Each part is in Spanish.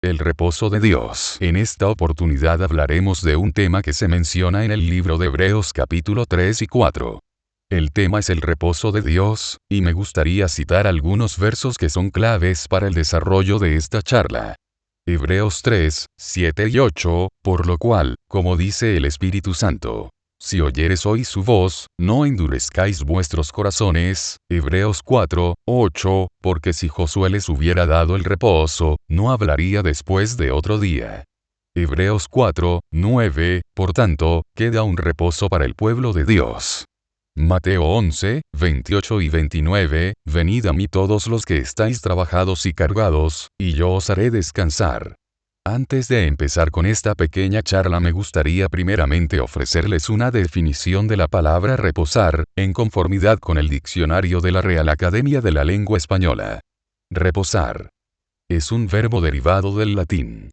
el reposo de Dios. En esta oportunidad hablaremos de un tema que se menciona en el libro de Hebreos capítulo 3 y 4. El tema es el reposo de Dios, y me gustaría citar algunos versos que son claves para el desarrollo de esta charla. Hebreos 3, 7 y 8, por lo cual, como dice el Espíritu Santo, si oyeres hoy su voz, no endurezcáis vuestros corazones. Hebreos 4, 8, porque si Josué les hubiera dado el reposo, no hablaría después de otro día. Hebreos 4, 9, por tanto, queda un reposo para el pueblo de Dios. Mateo 11, 28 y 29, venid a mí todos los que estáis trabajados y cargados, y yo os haré descansar. Antes de empezar con esta pequeña charla me gustaría primeramente ofrecerles una definición de la palabra reposar, en conformidad con el diccionario de la Real Academia de la Lengua Española. Reposar es un verbo derivado del latín.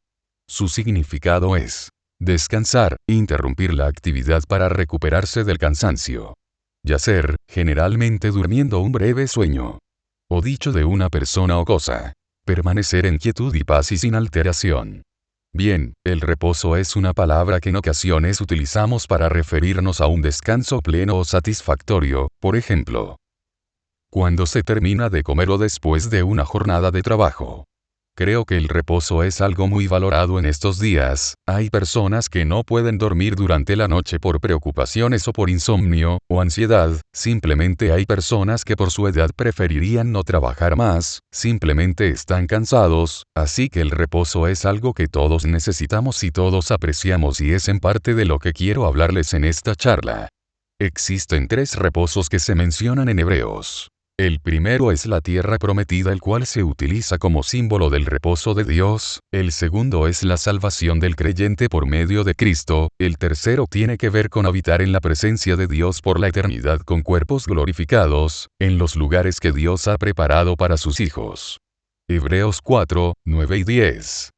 Su significado es descansar, interrumpir la actividad para recuperarse del cansancio. Yacer, generalmente durmiendo un breve sueño. O dicho de una persona o cosa. Permanecer en quietud y paz y sin alteración. Bien, el reposo es una palabra que en ocasiones utilizamos para referirnos a un descanso pleno o satisfactorio, por ejemplo, cuando se termina de comer o después de una jornada de trabajo. Creo que el reposo es algo muy valorado en estos días. Hay personas que no pueden dormir durante la noche por preocupaciones o por insomnio, o ansiedad. Simplemente hay personas que por su edad preferirían no trabajar más, simplemente están cansados, así que el reposo es algo que todos necesitamos y todos apreciamos y es en parte de lo que quiero hablarles en esta charla. Existen 3 reposos que se mencionan en Hebreos. El primero es la tierra prometida, el cual se utiliza como símbolo del reposo de Dios. El segundo es la salvación del creyente por medio de Cristo. El tercero tiene que ver con habitar en la presencia de Dios por la eternidad con cuerpos glorificados, en los lugares que Dios ha preparado para sus hijos. Hebreos 4, 9 y 10.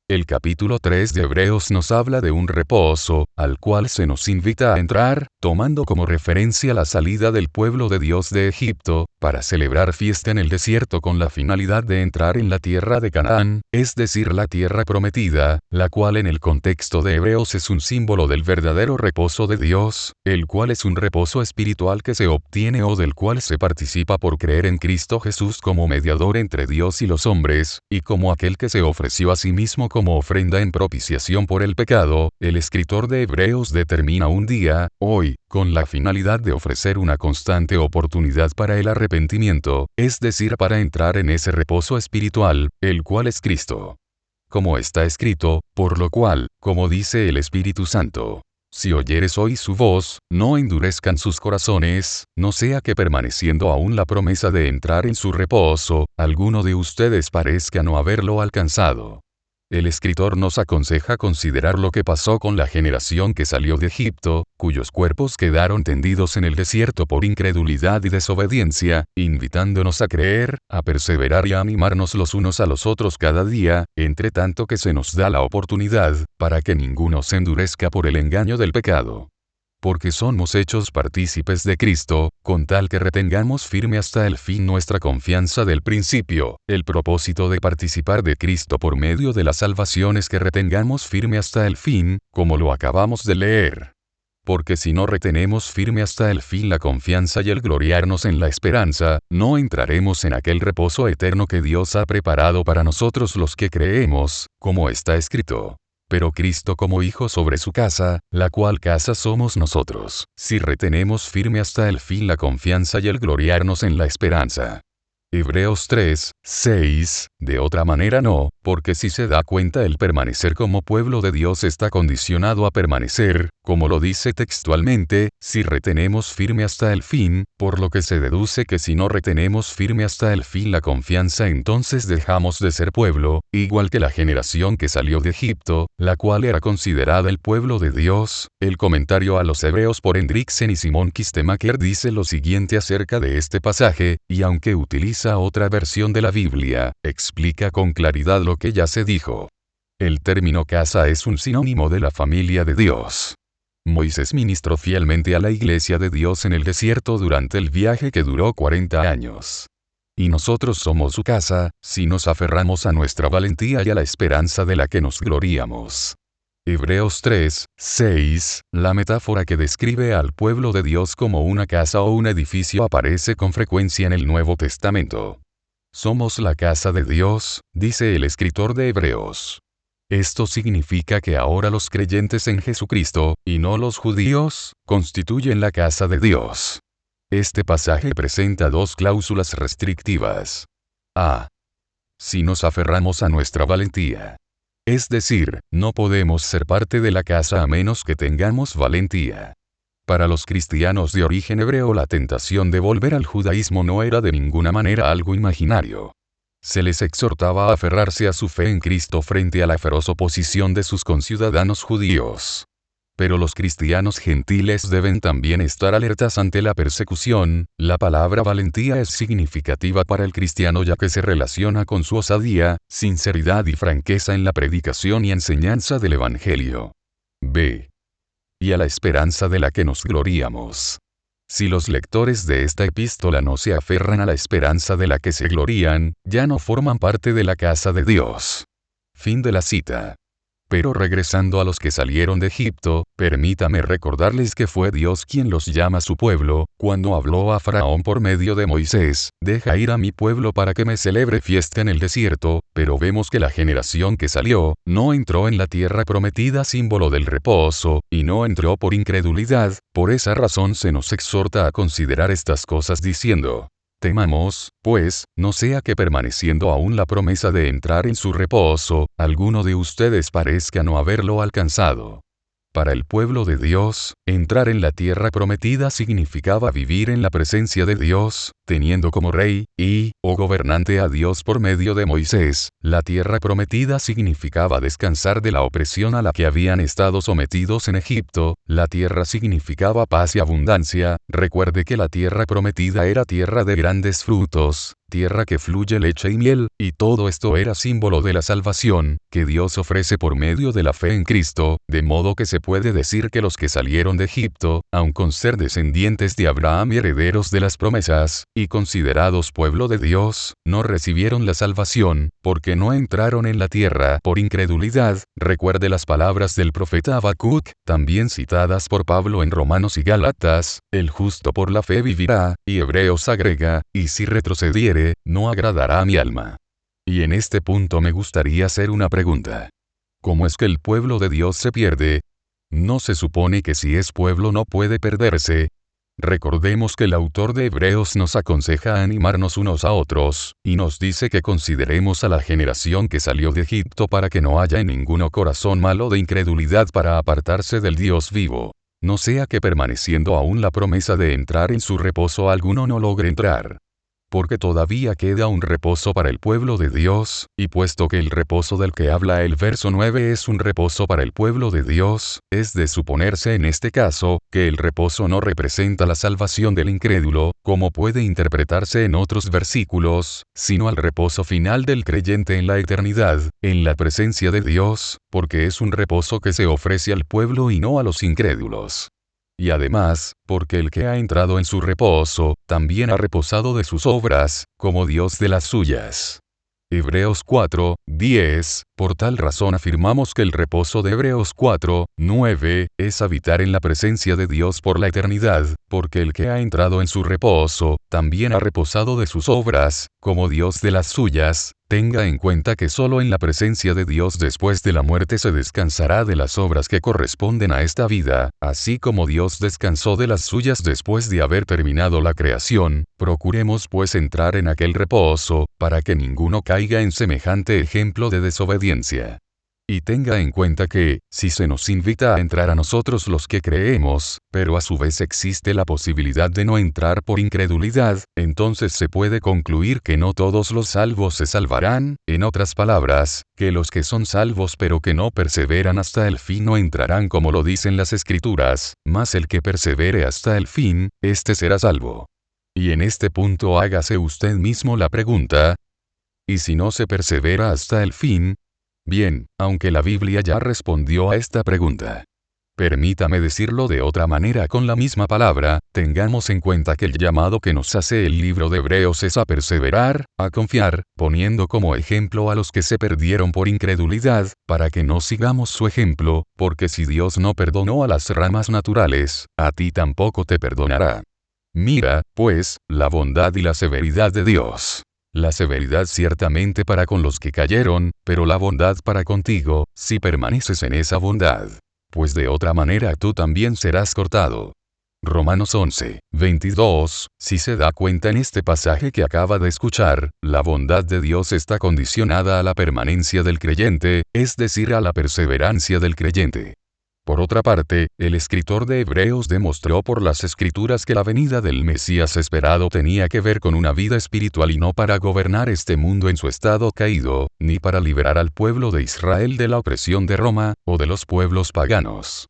El capítulo 3 de Hebreos nos habla de un reposo, al cual se nos invita a entrar, tomando como referencia la salida del pueblo de Dios de Egipto, para celebrar fiesta en el desierto con la finalidad de entrar en la tierra de Canaán, es decir, la tierra prometida, la cual en el contexto de Hebreos es un símbolo del verdadero reposo de Dios, el cual es un reposo espiritual que se obtiene o del cual se participa por creer en Cristo Jesús como mediador entre Dios y los hombres, y como aquel que se ofreció a sí mismo como ofrenda en propiciación por el pecado. El escritor de Hebreos determina un día, hoy, con la finalidad de ofrecer una constante oportunidad para el arrepentimiento, es decir, para entrar en ese reposo espiritual, el cual es Cristo. Como está escrito, por lo cual, como dice el Espíritu Santo, si oyeres hoy su voz, no endurezcan sus corazones, no sea que permaneciendo aún la promesa de entrar en su reposo, alguno de ustedes parezca no haberlo alcanzado. El escritor nos aconseja considerar lo que pasó con la generación que salió de Egipto, cuyos cuerpos quedaron tendidos en el desierto por incredulidad y desobediencia, invitándonos a creer, a perseverar y a animarnos los unos a los otros cada día, entre tanto que se nos da la oportunidad, para que ninguno se endurezca por el engaño del pecado. Porque somos hechos partícipes de Cristo, con tal que retengamos firme hasta el fin nuestra confianza del principio. El propósito de participar de Cristo por medio de la salvación es que retengamos firme hasta el fin, como lo acabamos de leer. Porque si no retenemos firme hasta el fin la confianza y el gloriarnos en la esperanza, no entraremos en aquel reposo eterno que Dios ha preparado para nosotros los que creemos, como está escrito. Pero Cristo como hijo sobre su casa, la cual casa somos nosotros, si retenemos firme hasta el fin la confianza y el gloriarnos en la esperanza. Hebreos 3, 6, de otra manera no, porque si se da cuenta el permanecer como pueblo de Dios está condicionado a permanecer, como lo dice textualmente, si retenemos firme hasta el fin, por lo que se deduce que si no retenemos firme hasta el fin la confianza entonces dejamos de ser pueblo, igual que la generación que salió de Egipto, la cual era considerada el pueblo de Dios. El comentario a los Hebreos por Hendriksen y Simon Kistemaker dice lo siguiente acerca de este pasaje, y aunque utiliza otra versión de la Biblia, explica con claridad lo que ya se dijo. El término casa es un sinónimo de la familia de Dios. Moisés ministró fielmente a la iglesia de Dios en el desierto durante el viaje que duró 40 años. Y nosotros somos su casa, si nos aferramos a nuestra valentía y a la esperanza de la que nos gloriamos. Hebreos 3, 6, la metáfora que describe al pueblo de Dios como una casa o un edificio aparece con frecuencia en el Nuevo Testamento. Somos la casa de Dios, dice el escritor de Hebreos. Esto significa que ahora los creyentes en Jesucristo, y no los judíos, constituyen la casa de Dios. Este pasaje presenta dos cláusulas restrictivas. A. Si nos aferramos a nuestra valentía. Es decir, no podemos ser parte de la casa a menos que tengamos valentía. Para los cristianos de origen hebreo la tentación de volver al judaísmo no era de ninguna manera algo imaginario. Se les exhortaba a aferrarse a su fe en Cristo frente a la feroz oposición de sus conciudadanos judíos. Pero los cristianos gentiles deben también estar alertas ante la persecución. La palabra valentía es significativa para el cristiano ya que se relaciona con su osadía, sinceridad y franqueza en la predicación y enseñanza del Evangelio. B. Y a la esperanza de la que nos gloriamos. Si los lectores de esta epístola no se aferran a la esperanza de la que se glorían, ya no forman parte de la casa de Dios. Fin de la cita. Pero regresando a los que salieron de Egipto, permítame recordarles que fue Dios quien los llama su pueblo, cuando habló a Faraón por medio de Moisés, deja ir a mi pueblo para que me celebre fiesta en el desierto, pero vemos que la generación que salió, no entró en la tierra prometida símbolo del reposo, y no entró por incredulidad, por esa razón se nos exhorta a considerar estas cosas diciendo. Temamos, pues, no sea que permaneciendo aún la promesa de entrar en su reposo, alguno de ustedes parezca no haberlo alcanzado. Para el pueblo de Dios, entrar en la tierra prometida significaba vivir en la presencia de Dios, teniendo como rey, o gobernante a Dios por medio de Moisés. La tierra prometida significaba descansar de la opresión a la que habían estado sometidos en Egipto. La tierra significaba paz y abundancia. Recuerde que la tierra prometida era tierra de grandes frutos, tierra que fluye leche y miel, y todo esto era símbolo de la salvación, que Dios ofrece por medio de la fe en Cristo, de modo que se puede decir que los que salieron de Egipto, aun con ser descendientes de Abraham y herederos de las promesas, y considerados pueblo de Dios, no recibieron la salvación, porque no entraron en la tierra por incredulidad. Recuerde las palabras del profeta Habacuc, también citadas por Pablo en Romanos y Gálatas, el justo por la fe vivirá, y Hebreos agrega, y si retrocediere, no agradará a mi alma. Y en este punto me gustaría hacer una pregunta. ¿Cómo es que el pueblo de Dios se pierde? ¿No se supone que si es pueblo no puede perderse? Recordemos que el autor de Hebreos nos aconseja animarnos unos a otros, y nos dice que consideremos a la generación que salió de Egipto para que no haya en ninguno corazón malo de incredulidad para apartarse del Dios vivo. No sea que permaneciendo aún la promesa de entrar en su reposo alguno no logre entrar. Porque todavía queda un reposo para el pueblo de Dios, y puesto que el reposo del que habla el verso 9 es un reposo para el pueblo de Dios, es de suponerse en este caso, que el reposo no representa la salvación del incrédulo, como puede interpretarse en otros versículos, sino al reposo final del creyente en la eternidad, en la presencia de Dios, porque es un reposo que se ofrece al pueblo y no a los incrédulos. Y además, porque el que ha entrado en su reposo, también ha reposado de sus obras, como Dios de las suyas. Hebreos 4, 10, por tal razón afirmamos que el reposo de Hebreos 4, 9, es habitar en la presencia de Dios por la eternidad, porque el que ha entrado en su reposo, también ha reposado de sus obras, como Dios de las suyas. Tenga en cuenta que solo en la presencia de Dios después de la muerte se descansará de las obras que corresponden a esta vida, así como Dios descansó de las suyas después de haber terminado la creación. Procuremos pues entrar en aquel reposo, para que ninguno caiga en semejante ejemplo de desobediencia. Y tenga en cuenta que, si se nos invita a entrar a nosotros los que creemos, pero a su vez existe la posibilidad de no entrar por incredulidad, entonces se puede concluir que no todos los salvos se salvarán, en otras palabras, que los que son salvos pero que no perseveran hasta el fin no entrarán como lo dicen las Escrituras, mas el que persevere hasta el fin, éste será salvo. Y en este punto hágase usted mismo la pregunta, ¿y si no se persevera hasta el fin? Bien, aunque la Biblia ya respondió a esta pregunta. Permítame decirlo de otra manera con la misma palabra, tengamos en cuenta que el llamado que nos hace el libro de Hebreos es a perseverar, a confiar, poniendo como ejemplo a los que se perdieron por incredulidad, para que no sigamos su ejemplo, porque si Dios no perdonó a las ramas naturales, a ti tampoco te perdonará. Mira, pues, la bondad y la severidad de Dios. La severidad ciertamente para con los que cayeron, pero la bondad para contigo, si permaneces en esa bondad. Pues de otra manera tú también serás cortado. Romanos 11, 22, si se da cuenta en este pasaje que acaba de escuchar, la bondad de Dios está condicionada a la permanencia del creyente, es decir, a la perseverancia del creyente. Por otra parte, el escritor de Hebreos demostró por las Escrituras que la venida del Mesías esperado tenía que ver con una vida espiritual y no para gobernar este mundo en su estado caído, ni para liberar al pueblo de Israel de la opresión de Roma, o de los pueblos paganos.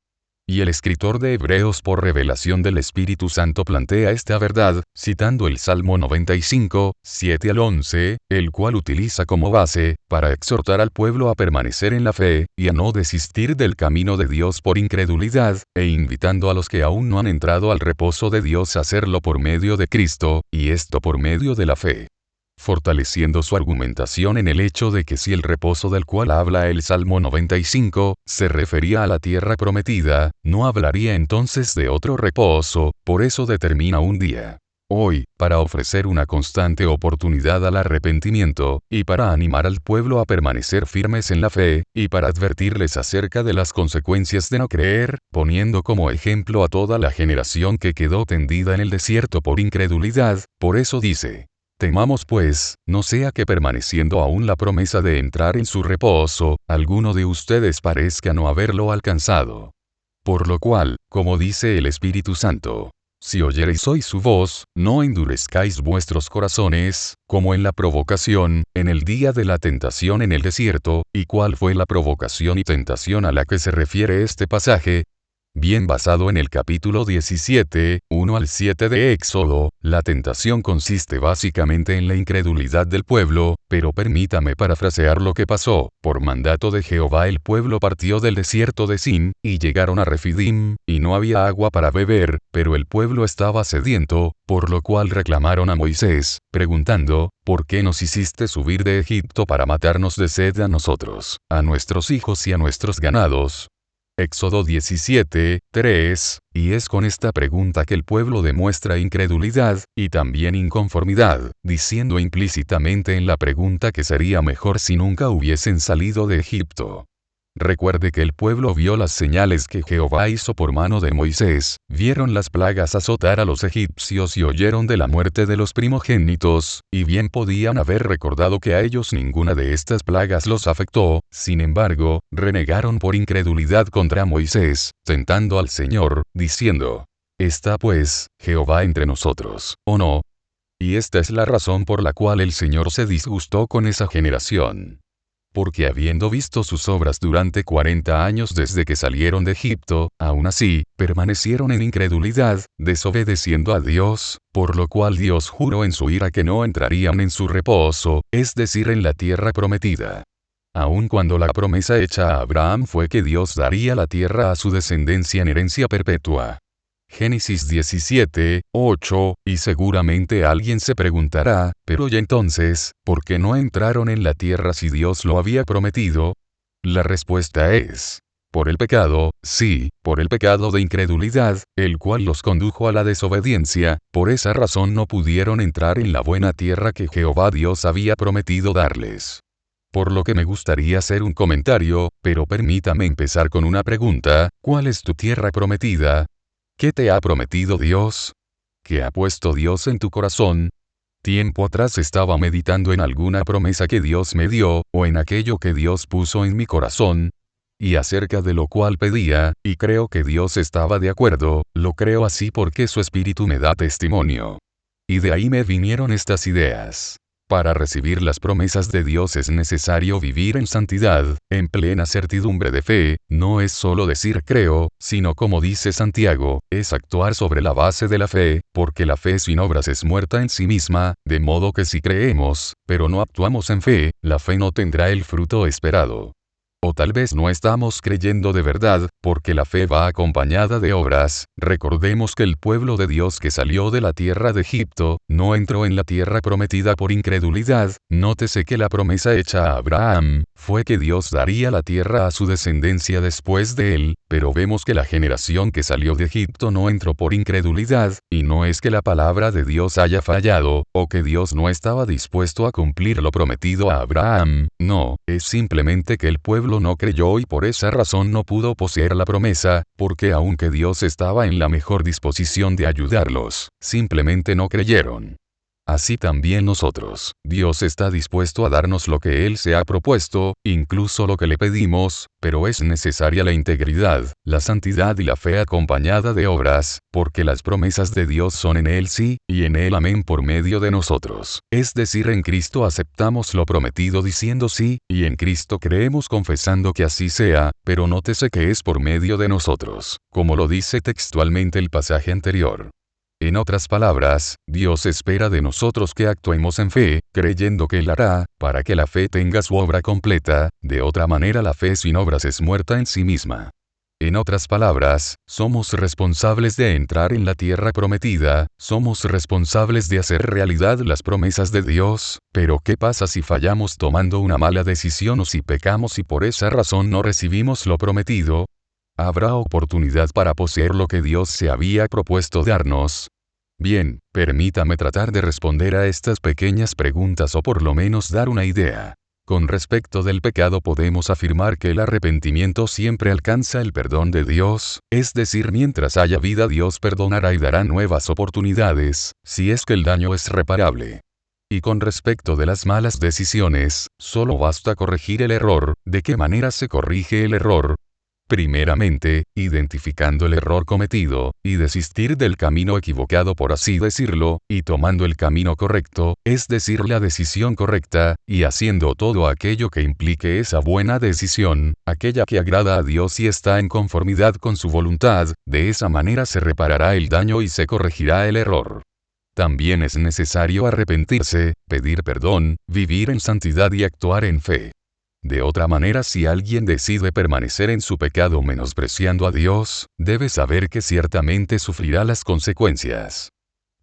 Y el escritor de Hebreos por revelación del Espíritu Santo plantea esta verdad, citando el Salmo 95, 7 al 11, el cual utiliza como base, para exhortar al pueblo a permanecer en la fe, y a no desistir del camino de Dios por incredulidad, e invitando a los que aún no han entrado al reposo de Dios a hacerlo por medio de Cristo, y esto por medio de la fe. Fortaleciendo su argumentación en el hecho de que si el reposo del cual habla el Salmo 95, se refería a la tierra prometida, no hablaría entonces de otro reposo, por eso determina un día. Hoy, para ofrecer una constante oportunidad al arrepentimiento, y para animar al pueblo a permanecer firmes en la fe, y para advertirles acerca de las consecuencias de no creer, poniendo como ejemplo a toda la generación que quedó tendida en el desierto por incredulidad, por eso dice: temamos pues, no sea que permaneciendo aún la promesa de entrar en su reposo, alguno de ustedes parezca no haberlo alcanzado. Por lo cual, como dice el Espíritu Santo, si oyereis hoy su voz, no endurezcáis vuestros corazones, como en la provocación, en el día de la tentación en el desierto. ¿Y cuál fue la provocación y tentación a la que se refiere este pasaje? Bien basado en el capítulo 17, 1 al 7 de Éxodo, la tentación consiste básicamente en la incredulidad del pueblo, pero permítame parafrasear lo que pasó. Por mandato de Jehová el pueblo partió del desierto de Sin, y llegaron a Refidim, y no había agua para beber, pero el pueblo estaba sediento, por lo cual reclamaron a Moisés, preguntando: ¿por qué nos hiciste subir de Egipto para matarnos de sed a nosotros, a nuestros hijos y a nuestros ganados? Éxodo 17, 3, y es con esta pregunta que el pueblo demuestra incredulidad, y también inconformidad, diciendo implícitamente en la pregunta que sería mejor si nunca hubiesen salido de Egipto. Recuerde que el pueblo vio las señales que Jehová hizo por mano de Moisés, vieron las plagas azotar a los egipcios y oyeron de la muerte de los primogénitos, y bien podían haber recordado que a ellos ninguna de estas plagas los afectó. Sin embargo, renegaron por incredulidad contra Moisés, tentando al Señor, diciendo: ¿está pues Jehová entre nosotros, o no? Y esta es la razón por la cual el Señor se disgustó con esa generación. Porque habiendo visto sus obras durante 40 años desde que salieron de Egipto, aún así, permanecieron en incredulidad, desobedeciendo a Dios, por lo cual Dios juró en su ira que no entrarían en su reposo, es decir, en la tierra prometida. Aun cuando la promesa hecha a Abraham fue que Dios daría la tierra a su descendencia en herencia perpetua. Génesis 17, 8, y seguramente alguien se preguntará: pero ya entonces, ¿por qué no entraron en la tierra si Dios lo había prometido? La respuesta es: por el pecado, sí, por el pecado de incredulidad, el cual los condujo a la desobediencia. Por esa razón no pudieron entrar en la buena tierra que Jehová Dios había prometido darles. Por lo que me gustaría hacer un comentario, pero permítame empezar con una pregunta: ¿cuál es tu tierra prometida? ¿Qué te ha prometido Dios? ¿Qué ha puesto Dios en tu corazón? Tiempo atrás estaba meditando en alguna promesa que Dios me dio, o en aquello que Dios puso en mi corazón, y acerca de lo cual pedía, y creo que Dios estaba de acuerdo. Lo creo así porque su Espíritu me da testimonio. Y de ahí me vinieron estas ideas. Para recibir las promesas de Dios es necesario vivir en santidad, en plena certidumbre de fe. No es solo decir creo, sino, como dice Santiago, es actuar sobre la base de la fe, porque la fe sin obras es muerta en sí misma, de modo que si creemos, pero no actuamos en fe, la fe no tendrá el fruto esperado. O tal vez no estamos creyendo de verdad, porque la fe va acompañada de obras. Recordemos que el pueblo de Dios que salió de la tierra de Egipto, no entró en la tierra prometida por incredulidad. Nótese que la promesa hecha a Abraham, fue que Dios daría la tierra a su descendencia después de él, pero vemos que la generación que salió de Egipto no entró por incredulidad, y no es que la palabra de Dios haya fallado, o que Dios no estaba dispuesto a cumplir lo prometido a Abraham, no, es simplemente que el pueblo no creyó y por esa razón no pudo poseer la promesa, porque aunque Dios estaba en la mejor disposición de ayudarlos, simplemente no creyeron. Así también nosotros, Dios está dispuesto a darnos lo que Él se ha propuesto, incluso lo que le pedimos, pero es necesaria la integridad, la santidad y la fe acompañada de obras, porque las promesas de Dios son en Él sí, y en Él amén por medio de nosotros. Es decir, en Cristo aceptamos lo prometido diciendo sí, y en Cristo creemos confesando que así sea, pero nótese que es por medio de nosotros, como lo dice textualmente el pasaje anterior. En otras palabras, Dios espera de nosotros que actuemos en fe, creyendo que Él hará, para que la fe tenga su obra completa. De otra manera la fe sin obras es muerta en sí misma. En otras palabras, somos responsables de entrar en la tierra prometida, somos responsables de hacer realidad las promesas de Dios, pero ¿qué pasa si fallamos tomando una mala decisión o si pecamos y por esa razón no recibimos lo prometido? ¿Habrá oportunidad para poseer lo que Dios se había propuesto darnos? Bien, permítame tratar de responder a estas pequeñas preguntas o por lo menos dar una idea. Con respecto del pecado podemos afirmar que el arrepentimiento siempre alcanza el perdón de Dios, es decir, mientras haya vida Dios perdonará y dará nuevas oportunidades, si es que el daño es reparable. Y con respecto de las malas decisiones, solo basta corregir el error. ¿De qué manera se corrige el error? Primeramente, identificando el error cometido, y desistir del camino equivocado por así decirlo, y tomando el camino correcto, es decir, la decisión correcta, y haciendo todo aquello que implique esa buena decisión, aquella que agrada a Dios y está en conformidad con su voluntad. De esa manera se reparará el daño y se corregirá el error. También es necesario arrepentirse, pedir perdón, vivir en santidad y actuar en fe. De otra manera, si alguien decide permanecer en su pecado menospreciando a Dios, debe saber que ciertamente sufrirá las consecuencias.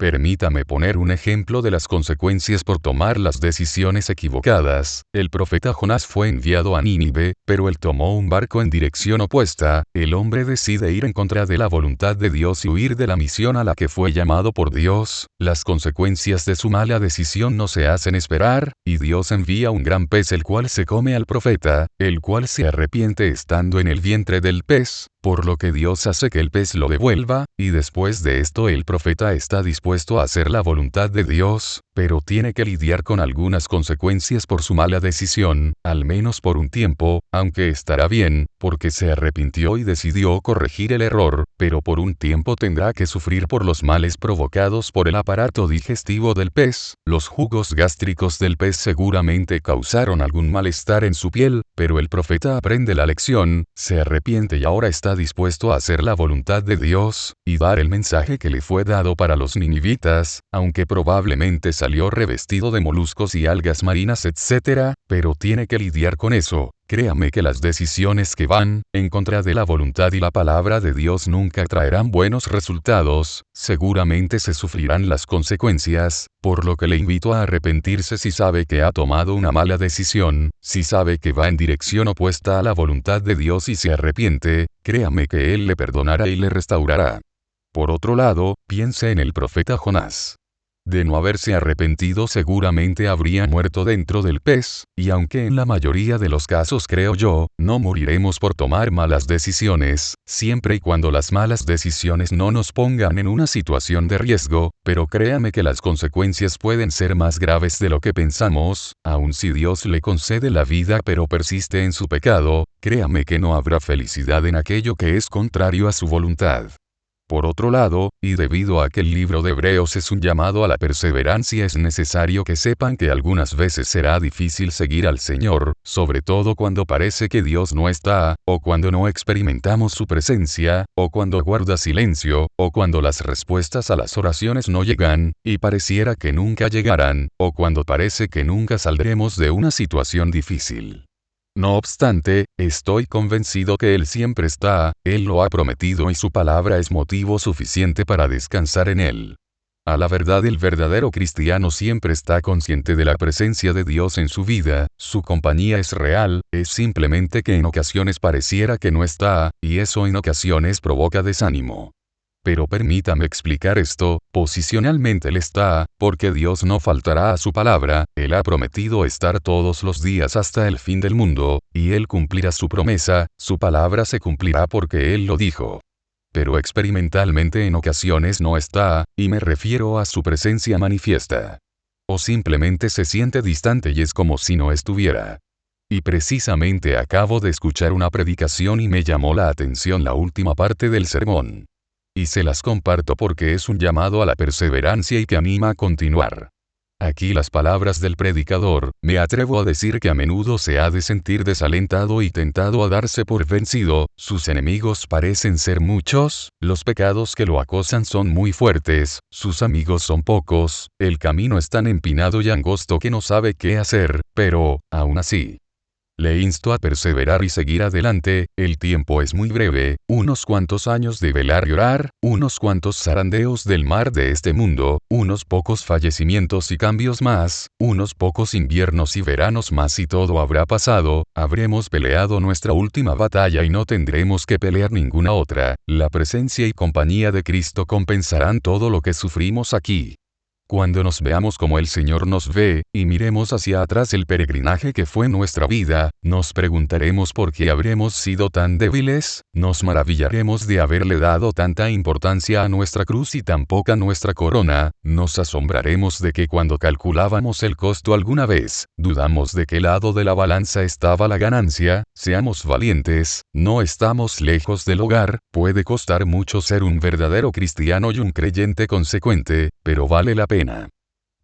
Permítame poner un ejemplo de las consecuencias por tomar las decisiones equivocadas. El profeta Jonás fue enviado a Nínive, pero él tomó un barco en dirección opuesta. El hombre decide ir en contra de la voluntad de Dios y huir de la misión a la que fue llamado por Dios. Las consecuencias de su mala decisión no se hacen esperar, y Dios envía un gran pez el cual se come al profeta, el cual se arrepiente estando en el vientre del pez, por lo que Dios hace que el pez lo devuelva, y después de esto el profeta está dispuesto a hacer la voluntad de Dios, pero tiene que lidiar con algunas consecuencias por su mala decisión, al menos por un tiempo, aunque estará bien, porque se arrepintió y decidió corregir el error, pero por un tiempo tendrá que sufrir por los males provocados por el aparato digestivo del pez. Los jugos gástricos del pez seguramente causaron algún malestar en su piel, pero el profeta aprende la lección, se arrepiente y ahora está dispuesto a hacer la voluntad de Dios, y dar el mensaje que le fue dado para los ninivitas, aunque probablemente salió revestido de moluscos y algas marinas etc., pero tiene que lidiar con eso. Créame que las decisiones que van en contra de la voluntad y la palabra de Dios nunca traerán buenos resultados, seguramente se sufrirán las consecuencias, por lo que le invito a arrepentirse si sabe que ha tomado una mala decisión, si sabe que va en dirección opuesta a la voluntad de Dios y se arrepiente, créame que Él le perdonará y le restaurará. Por otro lado, piense en el profeta Jonás. De no haberse arrepentido seguramente habría muerto dentro del pez, y aunque en la mayoría de los casos creo yo, no moriremos por tomar malas decisiones, siempre y cuando las malas decisiones no nos pongan en una situación de riesgo, pero créame que las consecuencias pueden ser más graves de lo que pensamos. Aun si Dios le concede la vida pero persiste en su pecado, créame que no habrá felicidad en aquello que es contrario a su voluntad. Por otro lado, y debido a que el libro de Hebreos es un llamado a la perseverancia, es necesario que sepan que algunas veces será difícil seguir al Señor, sobre todo cuando parece que Dios no está, o cuando no experimentamos su presencia, o cuando guarda silencio, o cuando las respuestas a las oraciones no llegan, y pareciera que nunca llegarán, o cuando parece que nunca saldremos de una situación difícil. No obstante, estoy convencido que Él siempre está, Él lo ha prometido y su palabra es motivo suficiente para descansar en Él. A la verdad, el verdadero cristiano siempre está consciente de la presencia de Dios en su vida, su compañía es real, es simplemente que en ocasiones pareciera que no está, y eso en ocasiones provoca desánimo. Pero permítame explicar esto, posicionalmente Él está, porque Dios no faltará a su palabra, Él ha prometido estar todos los días hasta el fin del mundo, y Él cumplirá su promesa, su palabra se cumplirá porque Él lo dijo. Pero experimentalmente en ocasiones no está, y me refiero a su presencia manifiesta. O simplemente se siente distante y es como si no estuviera. Y precisamente acabo de escuchar una predicación y me llamó la atención la última parte del sermón. Y se las comparto porque es un llamado a la perseverancia y que anima a continuar. Aquí las palabras del predicador, me atrevo a decir que a menudo se ha de sentir desalentado y tentado a darse por vencido, sus enemigos parecen ser muchos, los pecados que lo acosan son muy fuertes, sus amigos son pocos, el camino es tan empinado y angosto que no sabe qué hacer, pero, aún así, le insto a perseverar y seguir adelante, el tiempo es muy breve, unos cuantos años de velar y orar, unos cuantos zarandeos del mar de este mundo, unos pocos fallecimientos y cambios más, unos pocos inviernos y veranos más y todo habrá pasado, habremos peleado nuestra última batalla y no tendremos que pelear ninguna otra, la presencia y compañía de Cristo compensarán todo lo que sufrimos aquí. Cuando nos veamos como el Señor nos ve, y miremos hacia atrás el peregrinaje que fue nuestra vida, nos preguntaremos por qué habremos sido tan débiles, nos maravillaremos de haberle dado tanta importancia a nuestra cruz y tan poca a nuestra corona, nos asombraremos de que cuando calculábamos el costo alguna vez, dudamos de qué lado de la balanza estaba la ganancia, seamos valientes, no estamos lejos del hogar, puede costar mucho ser un verdadero cristiano y un creyente consecuente, pero vale la pena.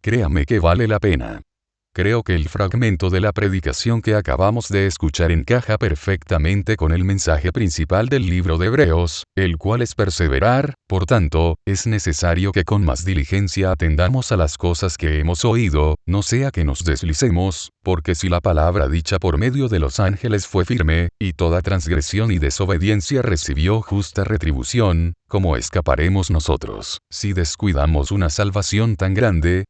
Créame que vale la pena. Creo que el fragmento de la predicación que acabamos de escuchar encaja perfectamente con el mensaje principal del libro de Hebreos, el cual es perseverar, por tanto, es necesario que con más diligencia atendamos a las cosas que hemos oído, no sea que nos deslicemos, porque si la palabra dicha por medio de los ángeles fue firme, y toda transgresión y desobediencia recibió justa retribución, ¿cómo escaparemos nosotros, si descuidamos una salvación tan grande?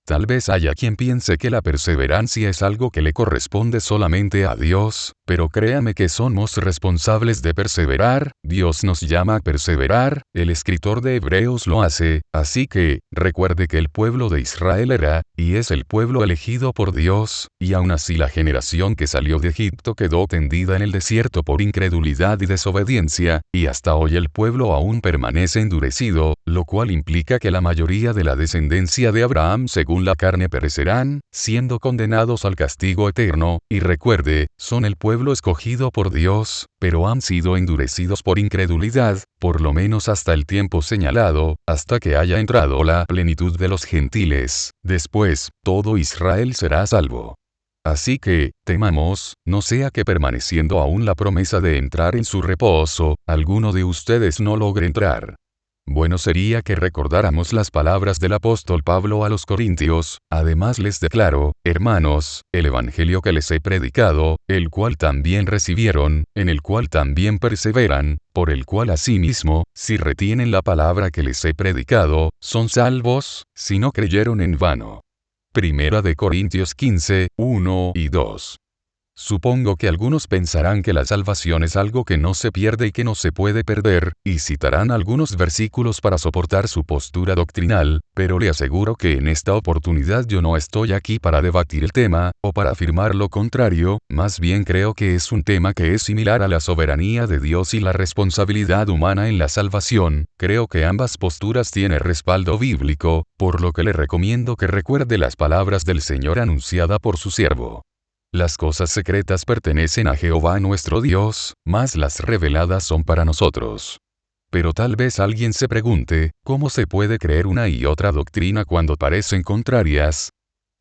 Tal vez haya quien piense que la perseverancia es algo que le corresponde solamente a Dios, pero créame que somos responsables de perseverar, Dios nos llama a perseverar, el escritor de Hebreos lo hace, así que, recuerde que el pueblo de Israel era, y es el pueblo elegido por Dios, y aún así la generación que salió de Egipto quedó tendida en el desierto por incredulidad y desobediencia, y hasta hoy el pueblo aún permanece endurecido, lo cual implica que la mayoría de la descendencia de Abraham según la carne perecerán, siendo condenados al castigo eterno, y recuerde, son el pueblo escogido por Dios, pero han sido endurecidos por incredulidad, por lo menos hasta el tiempo señalado, hasta que haya entrado la plenitud de los gentiles, después, todo Israel será salvo. Así que, temamos, no sea que permaneciendo aún la promesa de entrar en su reposo, alguno de ustedes no logre entrar. Bueno sería que recordáramos las palabras del apóstol Pablo a los Corintios, además les declaro, hermanos, el evangelio que les he predicado, el cual también recibieron, en el cual también perseveran, por el cual asimismo, si retienen la palabra que les he predicado, son salvos, si no creyeron en vano. Primera de Corintios 15, 1 y 2. Supongo que algunos pensarán que la salvación es algo que no se pierde y que no se puede perder, y citarán algunos versículos para soportar su postura doctrinal, pero le aseguro que en esta oportunidad yo no estoy aquí para debatir el tema, o para afirmar lo contrario, más bien creo que es un tema que es similar a la soberanía de Dios y la responsabilidad humana en la salvación, creo que ambas posturas tienen respaldo bíblico, por lo que le recomiendo que recuerde las palabras del Señor anunciada por su siervo. Las cosas secretas pertenecen a Jehová nuestro Dios, mas las reveladas son para nosotros. Pero tal vez alguien se pregunte, ¿cómo se puede creer una y otra doctrina cuando parecen contrarias?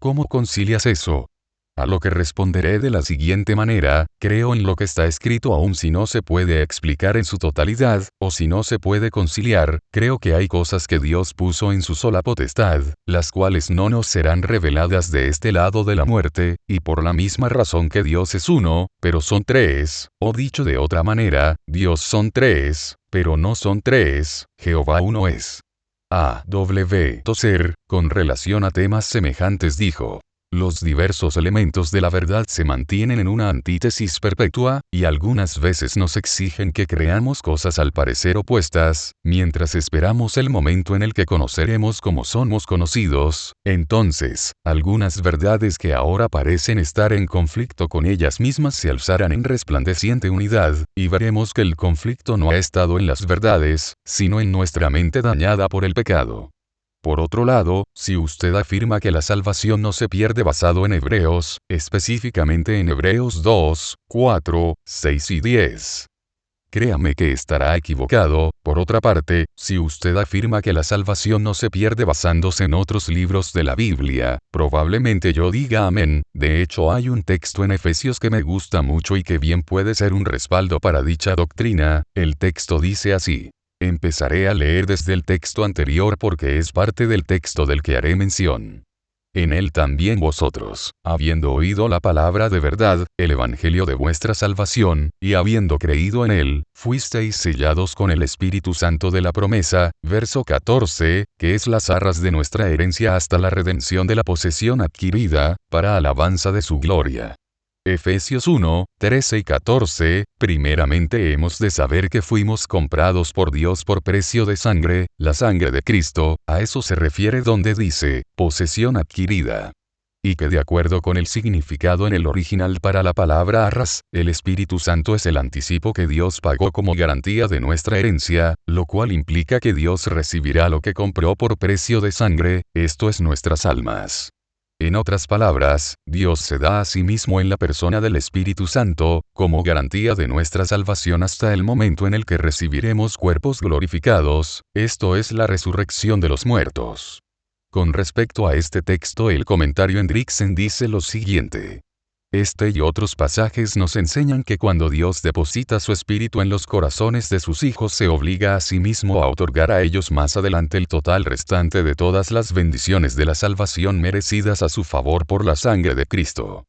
¿Cómo concilias eso? A lo que responderé de la siguiente manera: creo en lo que está escrito aun si no se puede explicar en su totalidad, o si no se puede conciliar. Creo que hay cosas que Dios puso en su sola potestad, las cuales no nos serán reveladas de este lado de la muerte, y por la misma razón que Dios es uno, pero son tres, o dicho de otra manera, Dios son tres, pero no son tres, Jehová uno es. A. W. Tozer, con relación a temas semejantes dijo: los diversos elementos de la verdad se mantienen en una antítesis perpetua, y algunas veces nos exigen que creamos cosas al parecer opuestas, mientras esperamos el momento en el que conoceremos como somos conocidos. Entonces, algunas verdades que ahora parecen estar en conflicto con ellas mismas se alzarán en resplandeciente unidad, y veremos que el conflicto no ha estado en las verdades, sino en nuestra mente dañada por el pecado. Por otro lado, si usted afirma que la salvación no se pierde basado en Hebreos, específicamente en Hebreos 2, 4, 6 y 10, créame que estará equivocado. Por otra parte, si usted afirma que la salvación no se pierde basándose en otros libros de la Biblia, probablemente yo diga amén. De hecho, hay un texto en Efesios que me gusta mucho y que bien puede ser un respaldo para dicha doctrina. El texto dice así. Empezaré a leer desde el texto anterior porque es parte del texto del que haré mención. En él también vosotros, habiendo oído la palabra de verdad, el evangelio de vuestra salvación, y habiendo creído en él, fuisteis sellados con el Espíritu Santo de la promesa, verso 14, que es las arras de nuestra herencia hasta la redención de la posesión adquirida, para alabanza de su gloria. Efesios 1, 13 y 14, primeramente hemos de saber que fuimos comprados por Dios por precio de sangre, la sangre de Cristo, a eso se refiere donde dice, posesión adquirida. Y que de acuerdo con el significado en el original para la palabra arras, el Espíritu Santo es el anticipo que Dios pagó como garantía de nuestra herencia, lo cual implica que Dios recibirá lo que compró por precio de sangre, esto es nuestras almas. En otras palabras, Dios se da a sí mismo en la persona del Espíritu Santo, como garantía de nuestra salvación hasta el momento en el que recibiremos cuerpos glorificados, esto es la resurrección de los muertos. Con respecto a este texto, el comentario Hendrickson dice lo siguiente. Este y otros pasajes nos enseñan que cuando Dios deposita su espíritu en los corazones de sus hijos se obliga a sí mismo a otorgar a ellos más adelante el total restante de todas las bendiciones de la salvación merecidas a su favor por la sangre de Cristo.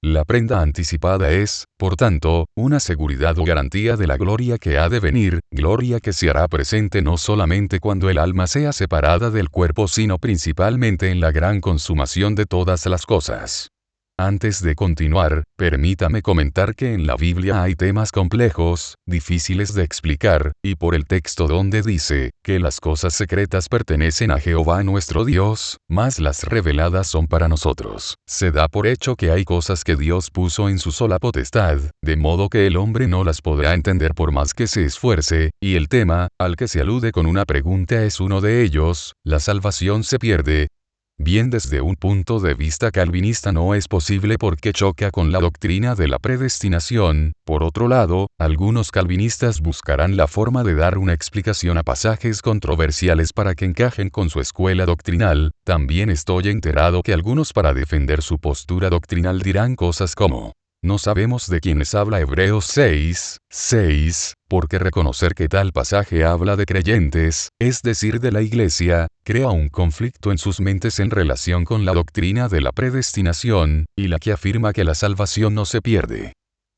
La prenda anticipada es, por tanto, una seguridad o garantía de la gloria que ha de venir, gloria que se hará presente no solamente cuando el alma sea separada del cuerpo sino principalmente en la gran consumación de todas las cosas. Antes de continuar, permítame comentar que en la Biblia hay temas complejos, difíciles de explicar, y por el texto donde dice, que las cosas secretas pertenecen a Jehová nuestro Dios, mas las reveladas son para nosotros. Se da por hecho que hay cosas que Dios puso en su sola potestad, de modo que el hombre no las podrá entender por más que se esfuerce, y el tema, al que se alude con una pregunta es uno de ellos, la salvación se pierde. Bien, desde un punto de vista calvinista no es posible porque choca con la doctrina de la predestinación. Por otro lado, algunos calvinistas buscarán la forma de dar una explicación a pasajes controversiales para que encajen con su escuela doctrinal. También estoy enterado que algunos para defender su postura doctrinal dirán cosas como: no sabemos de quiénes habla Hebreos 6, 6, porque reconocer que tal pasaje habla de creyentes, es decir de la iglesia, crea un conflicto en sus mentes en relación con la doctrina de la predestinación, y la que afirma que la salvación no se pierde.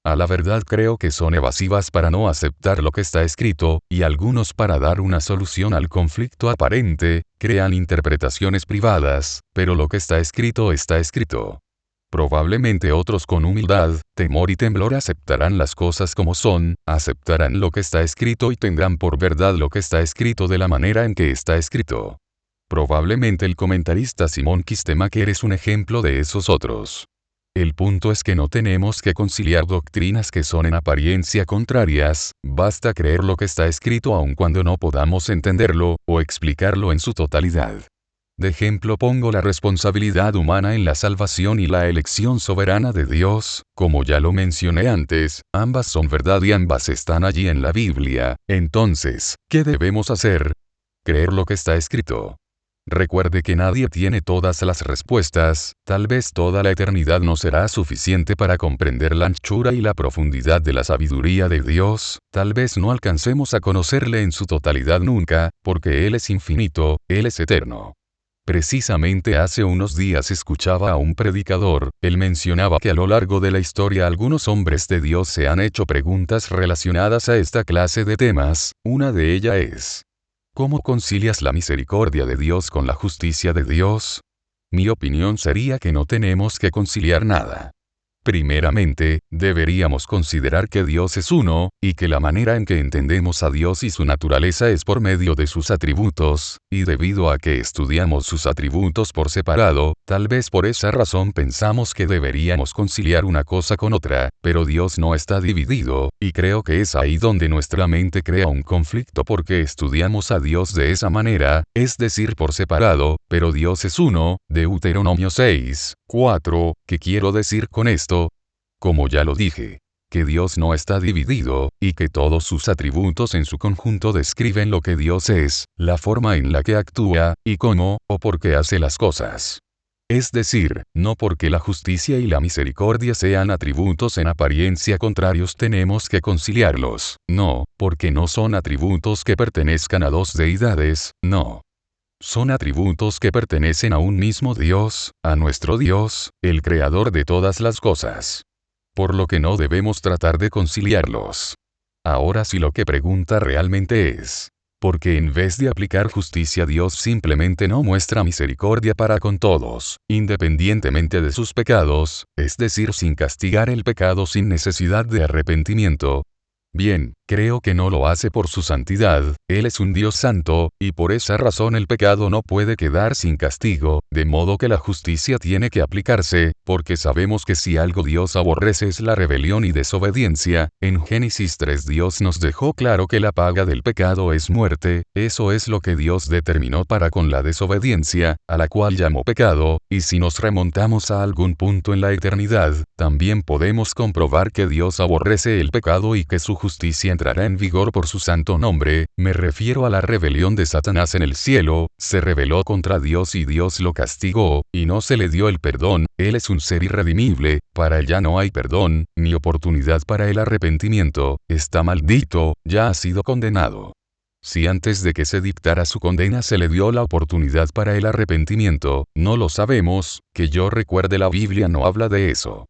A la verdad creo que son evasivas para no aceptar lo que está escrito, y algunos para dar una solución al conflicto aparente, crean interpretaciones privadas, pero lo que está escrito está escrito. Probablemente otros con humildad, temor y temblor aceptarán las cosas como son, aceptarán lo que está escrito y tendrán por verdad lo que está escrito de la manera en que está escrito. Probablemente el comentarista Simon Kistemaker es un ejemplo de esos otros. El punto es que no tenemos que conciliar doctrinas que son en apariencia contrarias, basta creer lo que está escrito aun cuando no podamos entenderlo, o explicarlo en su totalidad. De ejemplo pongo la responsabilidad humana en la salvación y la elección soberana de Dios, como ya lo mencioné antes, ambas son verdad y ambas están allí en la Biblia. Entonces, ¿qué debemos hacer? Creer lo que está escrito. Recuerde que nadie tiene todas las respuestas, tal vez toda la eternidad no será suficiente para comprender la anchura y la profundidad de la sabiduría de Dios, tal vez no alcancemos a conocerle en su totalidad nunca, porque Él es infinito, Él es eterno. Precisamente hace unos días escuchaba a un predicador, él mencionaba que a lo largo de la historia algunos hombres de Dios se han hecho preguntas relacionadas a esta clase de temas, una de ellas es: ¿cómo concilias la misericordia de Dios con la justicia de Dios? Mi opinión sería que no tenemos que conciliar nada. Primeramente, deberíamos considerar que Dios es uno, y que la manera en que entendemos a Dios y su naturaleza es por medio de sus atributos, y debido a que estudiamos sus atributos por separado, tal vez por esa razón pensamos que deberíamos conciliar una cosa con otra, pero Dios no está dividido, y creo que es ahí donde nuestra mente crea un conflicto porque estudiamos a Dios de esa manera, es decir por separado, pero Dios es uno, Deuteronomio 6:4, ¿qué quiero decir con esto? Como ya lo dije, que Dios no está dividido, y que todos sus atributos en su conjunto describen lo que Dios es, la forma en la que actúa, y cómo, o por qué hace las cosas. Es decir, no porque la justicia y la misericordia sean atributos en apariencia contrarios tenemos que conciliarlos, no, porque no son atributos que pertenezcan a dos deidades, no. Son atributos que pertenecen a un mismo Dios, a nuestro Dios, el creador de todas las cosas. Por lo que no debemos tratar de conciliarlos. Ahora si lo que pregunta realmente es, ¿por qué en vez de aplicar justicia Dios simplemente no muestra misericordia para con todos, independientemente de sus pecados, es decir sin castigar el pecado sin necesidad de arrepentimiento? Bien, creo que no lo hace por su santidad, Él es un Dios santo, y por esa razón el pecado no puede quedar sin castigo, de modo que la justicia tiene que aplicarse, porque sabemos que si algo Dios aborrece es la rebelión y desobediencia. En Génesis 3 Dios nos dejó claro que la paga del pecado es muerte, eso es lo que Dios determinó para con la desobediencia, a la cual llamó pecado, y si nos remontamos a algún punto en la eternidad, también podemos comprobar que Dios aborrece el pecado y que su justicia entrará en vigor por su santo nombre. Me refiero a la rebelión de Satanás en el cielo, se rebeló contra Dios y Dios lo castigó, y no se le dio el perdón, él es un ser irredimible, para él ya no hay perdón, ni oportunidad para el arrepentimiento, está maldito, ya ha sido condenado. Si antes de que se dictara su condena se le dio la oportunidad para el arrepentimiento, no lo sabemos, que yo recuerde la Biblia no habla de eso.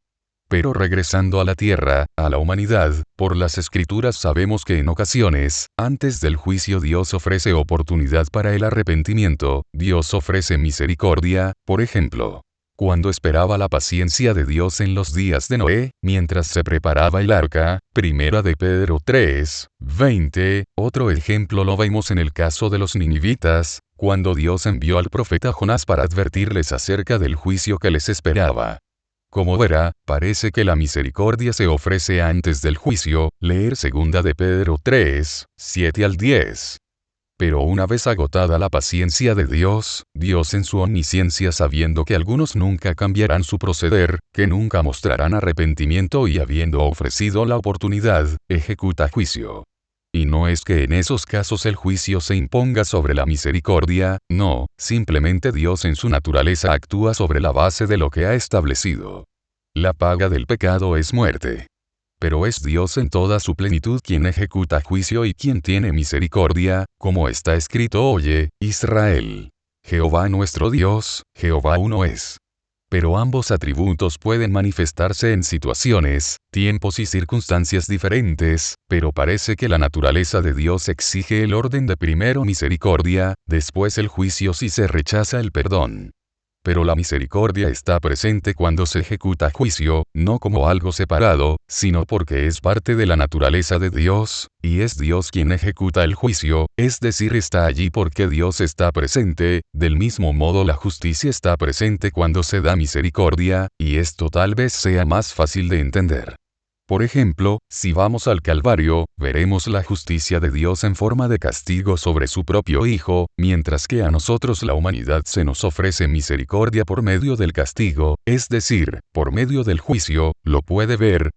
Pero regresando a la tierra, a la humanidad, por las escrituras sabemos que en ocasiones, antes del juicio Dios ofrece oportunidad para el arrepentimiento, Dios ofrece misericordia, por ejemplo, cuando esperaba la paciencia de Dios en los días de Noé, mientras se preparaba el arca, Primera de Pedro 3:20, otro ejemplo lo vemos en el caso de los ninivitas, cuando Dios envió al profeta Jonás para advertirles acerca del juicio que les esperaba. Como verá, parece que la misericordia se ofrece antes del juicio, leer 2 de Pedro 3:7-10. Pero una vez agotada la paciencia de Dios, Dios en su omnisciencia sabiendo que algunos nunca cambiarán su proceder, que nunca mostrarán arrepentimiento y habiendo ofrecido la oportunidad, ejecuta juicio. Y no es que en esos casos el juicio se imponga sobre la misericordia, no, simplemente Dios en su naturaleza actúa sobre la base de lo que ha establecido. La paga del pecado es muerte. Pero es Dios en toda su plenitud quien ejecuta juicio y quien tiene misericordia, como está escrito: Oye, Israel. Jehová nuestro Dios, Jehová uno es. Pero ambos atributos pueden manifestarse en situaciones, tiempos y circunstancias diferentes, pero parece que la naturaleza de Dios exige el orden de primero misericordia, después el juicio si se rechaza el perdón. Pero la misericordia está presente cuando se ejecuta juicio, no como algo separado, sino porque es parte de la naturaleza de Dios, y es Dios quien ejecuta el juicio, es decir, está allí porque Dios está presente. Del mismo modo la justicia está presente cuando se da misericordia, y esto tal vez sea más fácil de entender. Por ejemplo, si vamos al Calvario, veremos la justicia de Dios en forma de castigo sobre su propio Hijo, mientras que a nosotros la humanidad se nos ofrece misericordia por medio del castigo, es decir, por medio del juicio. Lo puede ver.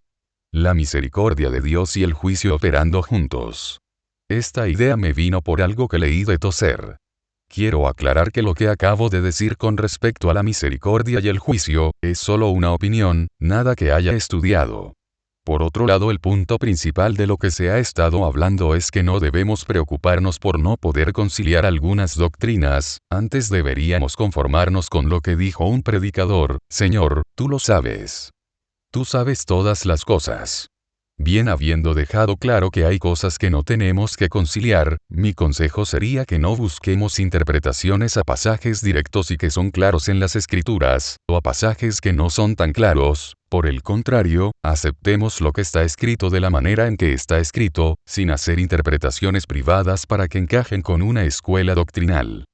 La misericordia de Dios y el juicio operando juntos. Esta idea me vino por algo que leí de Tozer. Quiero aclarar que lo que acabo de decir con respecto a la misericordia y el juicio, es solo una opinión, nada que haya estudiado. Por otro lado, el punto principal de lo que se ha estado hablando es que no debemos preocuparnos por no poder conciliar algunas doctrinas, antes deberíamos conformarnos con lo que dijo un predicador: Señor, tú lo sabes. Tú sabes todas las cosas. Bien, habiendo dejado claro que hay cosas que no tenemos que conciliar, mi consejo sería que no busquemos interpretaciones a pasajes directos y que son claros en las Escrituras, o a pasajes que no son tan claros. Por el contrario, aceptemos lo que está escrito de la manera en que está escrito, sin hacer interpretaciones privadas para que encajen con una escuela doctrinal.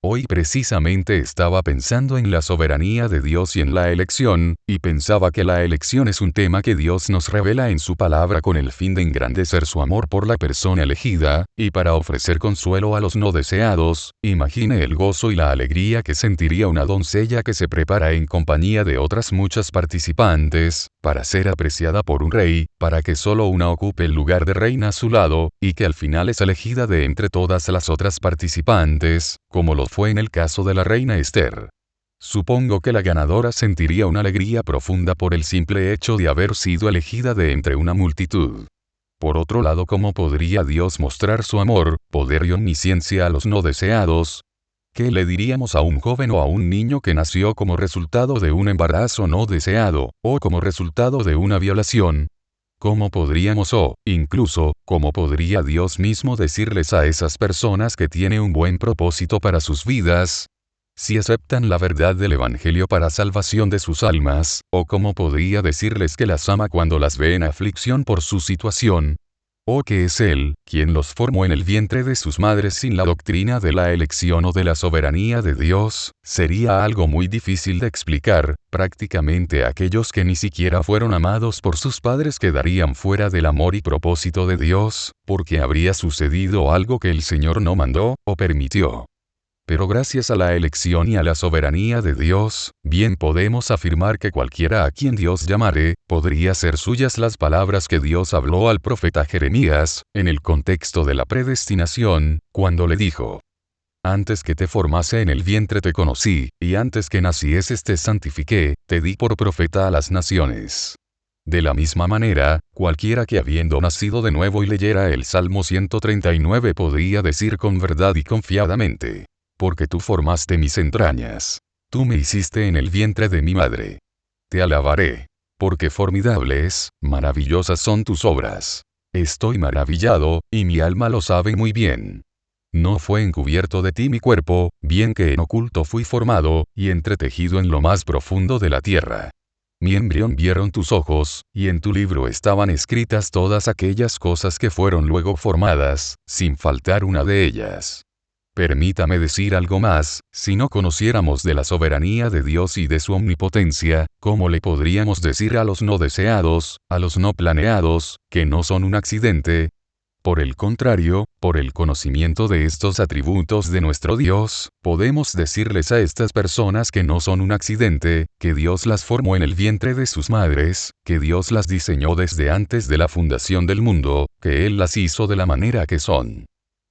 Hoy precisamente estaba pensando en la soberanía de Dios y en la elección, y pensaba que la elección es un tema que Dios nos revela en su palabra con el fin de engrandecer su amor por la persona elegida, y para ofrecer consuelo a los no deseados. Imagine el gozo y la alegría que sentiría una doncella que se prepara en compañía de otras muchas participantes, para ser apreciada por un rey, para que solo una ocupe el lugar de reina a su lado, y que al final es elegida de entre todas las otras participantes, como lo fue en el caso de la reina Esther. Supongo que la ganadora sentiría una alegría profunda por el simple hecho de haber sido elegida de entre una multitud. Por otro lado, ¿cómo podría Dios mostrar su amor, poder y omnisciencia a los no deseados? ¿Qué le diríamos a un joven o a un niño que nació como resultado de un embarazo no deseado, o como resultado de una violación? ¿Cómo podríamos incluso, cómo podría Dios mismo decirles a esas personas que tiene un buen propósito para sus vidas, si aceptan la verdad del Evangelio para salvación de sus almas? ¿O cómo podría decirles que las ama cuando las ve en aflicción por su situación? ¿O que es Él, quien los formó en el vientre de sus madres sin la doctrina de la elección o de la soberanía de Dios? Sería algo muy difícil de explicar. Prácticamente aquellos que ni siquiera fueron amados por sus padres quedarían fuera del amor y propósito de Dios, porque habría sucedido algo que el Señor no mandó, o permitió. Pero gracias a la elección y a la soberanía de Dios, bien podemos afirmar que cualquiera a quien Dios llamare, podría ser suyas las palabras que Dios habló al profeta Jeremías, en el contexto de la predestinación, cuando le dijo: Antes que te formase en el vientre te conocí, y antes que nacieses te santifiqué, te di por profeta a las naciones. De la misma manera, cualquiera que habiendo nacido de nuevo y leyera el Salmo 139 podría decir con verdad y confiadamente: Porque tú formaste mis entrañas. Tú me hiciste en el vientre de mi madre. Te alabaré. Porque formidables, maravillosas son tus obras. Estoy maravillado, y mi alma lo sabe muy bien. No fue encubierto de ti mi cuerpo, bien que en oculto fui formado, y entretejido en lo más profundo de la tierra. Mi embrión vieron tus ojos, y en tu libro estaban escritas todas aquellas cosas que fueron luego formadas, sin faltar una de ellas. Permítame decir algo más: si no conociéramos de la soberanía de Dios y de su omnipotencia, ¿cómo le podríamos decir a los no deseados, a los no planeados, que no son un accidente? Por el contrario, por el conocimiento de estos atributos de nuestro Dios, podemos decirles a estas personas que no son un accidente, que Dios las formó en el vientre de sus madres, que Dios las diseñó desde antes de la fundación del mundo, que Él las hizo de la manera que son.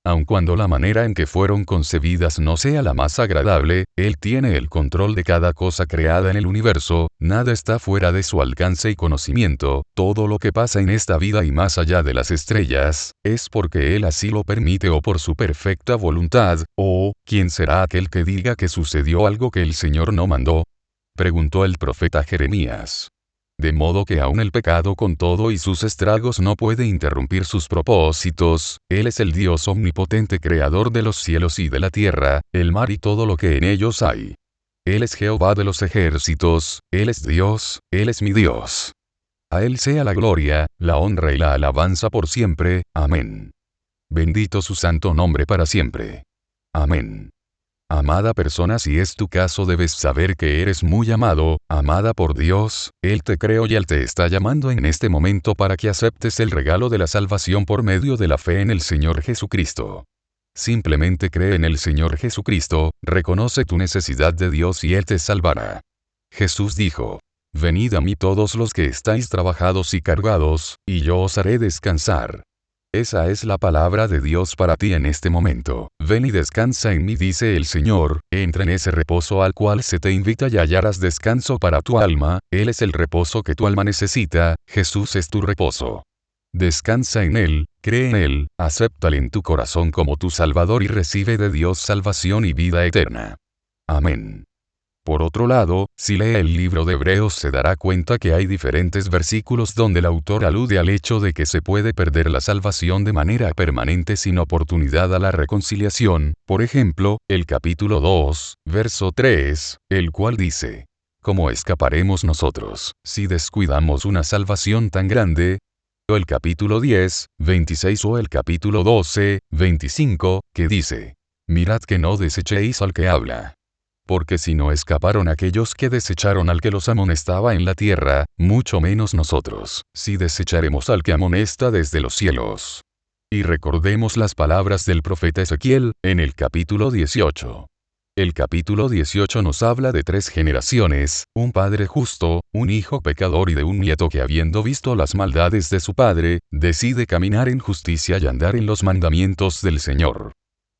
Aun cuando la manera en que fueron concebidas no sea la más agradable, Él tiene el control de cada cosa creada en el universo, nada está fuera de su alcance y conocimiento. Todo lo que pasa en esta vida y más allá de las estrellas, es porque Él así lo permite o por su perfecta voluntad. ¿Quién será aquel que diga que sucedió algo que el Señor no mandó?, preguntó el profeta Jeremías. De modo que aun el pecado con todo y sus estragos no puede interrumpir sus propósitos. Él es el Dios omnipotente, creador de los cielos y de la tierra, el mar y todo lo que en ellos hay. Él es Jehová de los ejércitos, Él es Dios, Él es mi Dios. A Él sea la gloria, la honra y la alabanza por siempre. Amén. Bendito su santo nombre para siempre. Amén. Amada persona, si es tu caso debes saber que eres muy amado, amada por Dios. Él te creó y Él te está llamando en este momento para que aceptes el regalo de la salvación por medio de la fe en el Señor Jesucristo. Simplemente cree en el Señor Jesucristo, reconoce tu necesidad de Dios y Él te salvará. Jesús dijo: Venid a mí todos los que estáis trabajados y cargados, y yo os haré descansar. Esa es la palabra de Dios para ti en este momento. Ven y descansa en mí, dice el Señor, entra en ese reposo al cual se te invita y hallarás descanso para tu alma. Él es el reposo que tu alma necesita, Jesús es tu reposo. Descansa en Él, cree en Él, acéptale en tu corazón como tu Salvador y recibe de Dios salvación y vida eterna. Amén. Por otro lado, si lee el libro de Hebreos se dará cuenta que hay diferentes versículos donde el autor alude al hecho de que se puede perder la salvación de manera permanente sin oportunidad a la reconciliación, por ejemplo, el capítulo 2, verso 3, el cual dice: ¿Cómo escaparemos nosotros, si descuidamos una salvación tan grande? O el capítulo 10, 26 o el capítulo 12, 25, que dice: Mirad que no desechéis al que habla. Porque si no escaparon aquellos que desecharon al que los amonestaba en la tierra, mucho menos nosotros, si desecharemos al que amonesta desde los cielos. Y recordemos las palabras del profeta Ezequiel, en el capítulo 18. El capítulo 18 nos habla de 3 generaciones, un padre justo, un hijo pecador y de un nieto que habiendo visto las maldades de su padre, decide caminar en justicia y andar en los mandamientos del Señor.